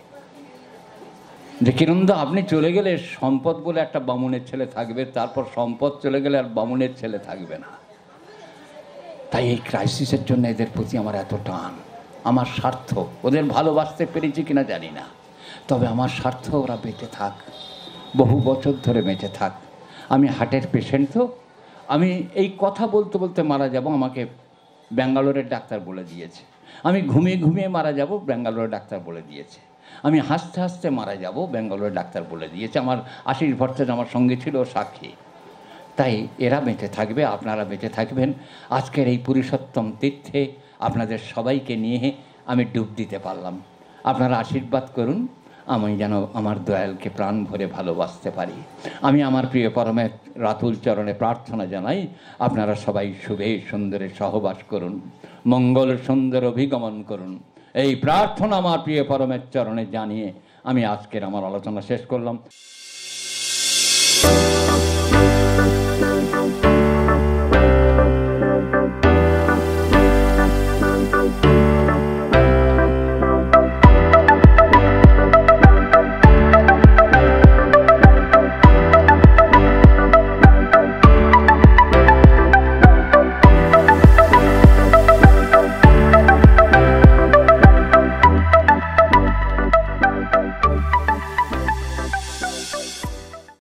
Speaker 1: যে কিরণদা আপনি চলে গেলে সম্পদ বলে একটা বামুনের ছেলে থাকবে, তারপর সম্পদ চলে গেলে আর বামুনের ছেলে থাকবে না। তাই এই ক্রাইসিসের জন্য এদের প্রতি আমার এত টান, আমার স্বার্থ। ওদের ভালোবাসতে পেরেছি কিনা জানি না, তবে আমার স্বার্থ ওরা বেঁচে থাক, বহু বছর ধরে বেঁচে থাক। আমি হার্টের পেশেন্ট, তো আমি এই কথা বলতে বলতে মারা যাব, আমাকে ব্যাঙ্গালোরের ডাক্তার বলে দিয়েছে। আমি ঘুমিয়ে ঘুমিয়ে মারা যাব, ব্যাঙ্গালোরের ডাক্তার বলে দিয়েছে। আমি হাসতে হাসতে মারা যাব, ব্যাঙ্গালোরের ডাক্তার বলে দিয়েছে। আমার আশিস ভট্টাচার্য আমার সঙ্গে ছিল, সাক্ষী। তাই এরা বেঁচে থাকবে, আপনারা বেঁচে থাকবেন। আজকের এই পুরুষোত্তম তীর্থে আপনাদের সবাইকে নিয়ে আমি ডুব দিতে পারলাম। আপনারা আশীর্বাদ করুন, আমি যেন আমার দয়ালকে প্রাণ ভরে ভালোবাসতে পারি। আমি আমার প্রিয় পরমের রাতুল চরণে প্রার্থনা জানাই, আপনারা সবাই শুভে সুন্দরে সহবাস করুন, মঙ্গল সুন্দর অভিগমন করুন। এই প্রার্থনা আমার প্রিয় পরমের চরণে জানিয়ে আমি আজকের আমার আলোচনা শেষ করলাম।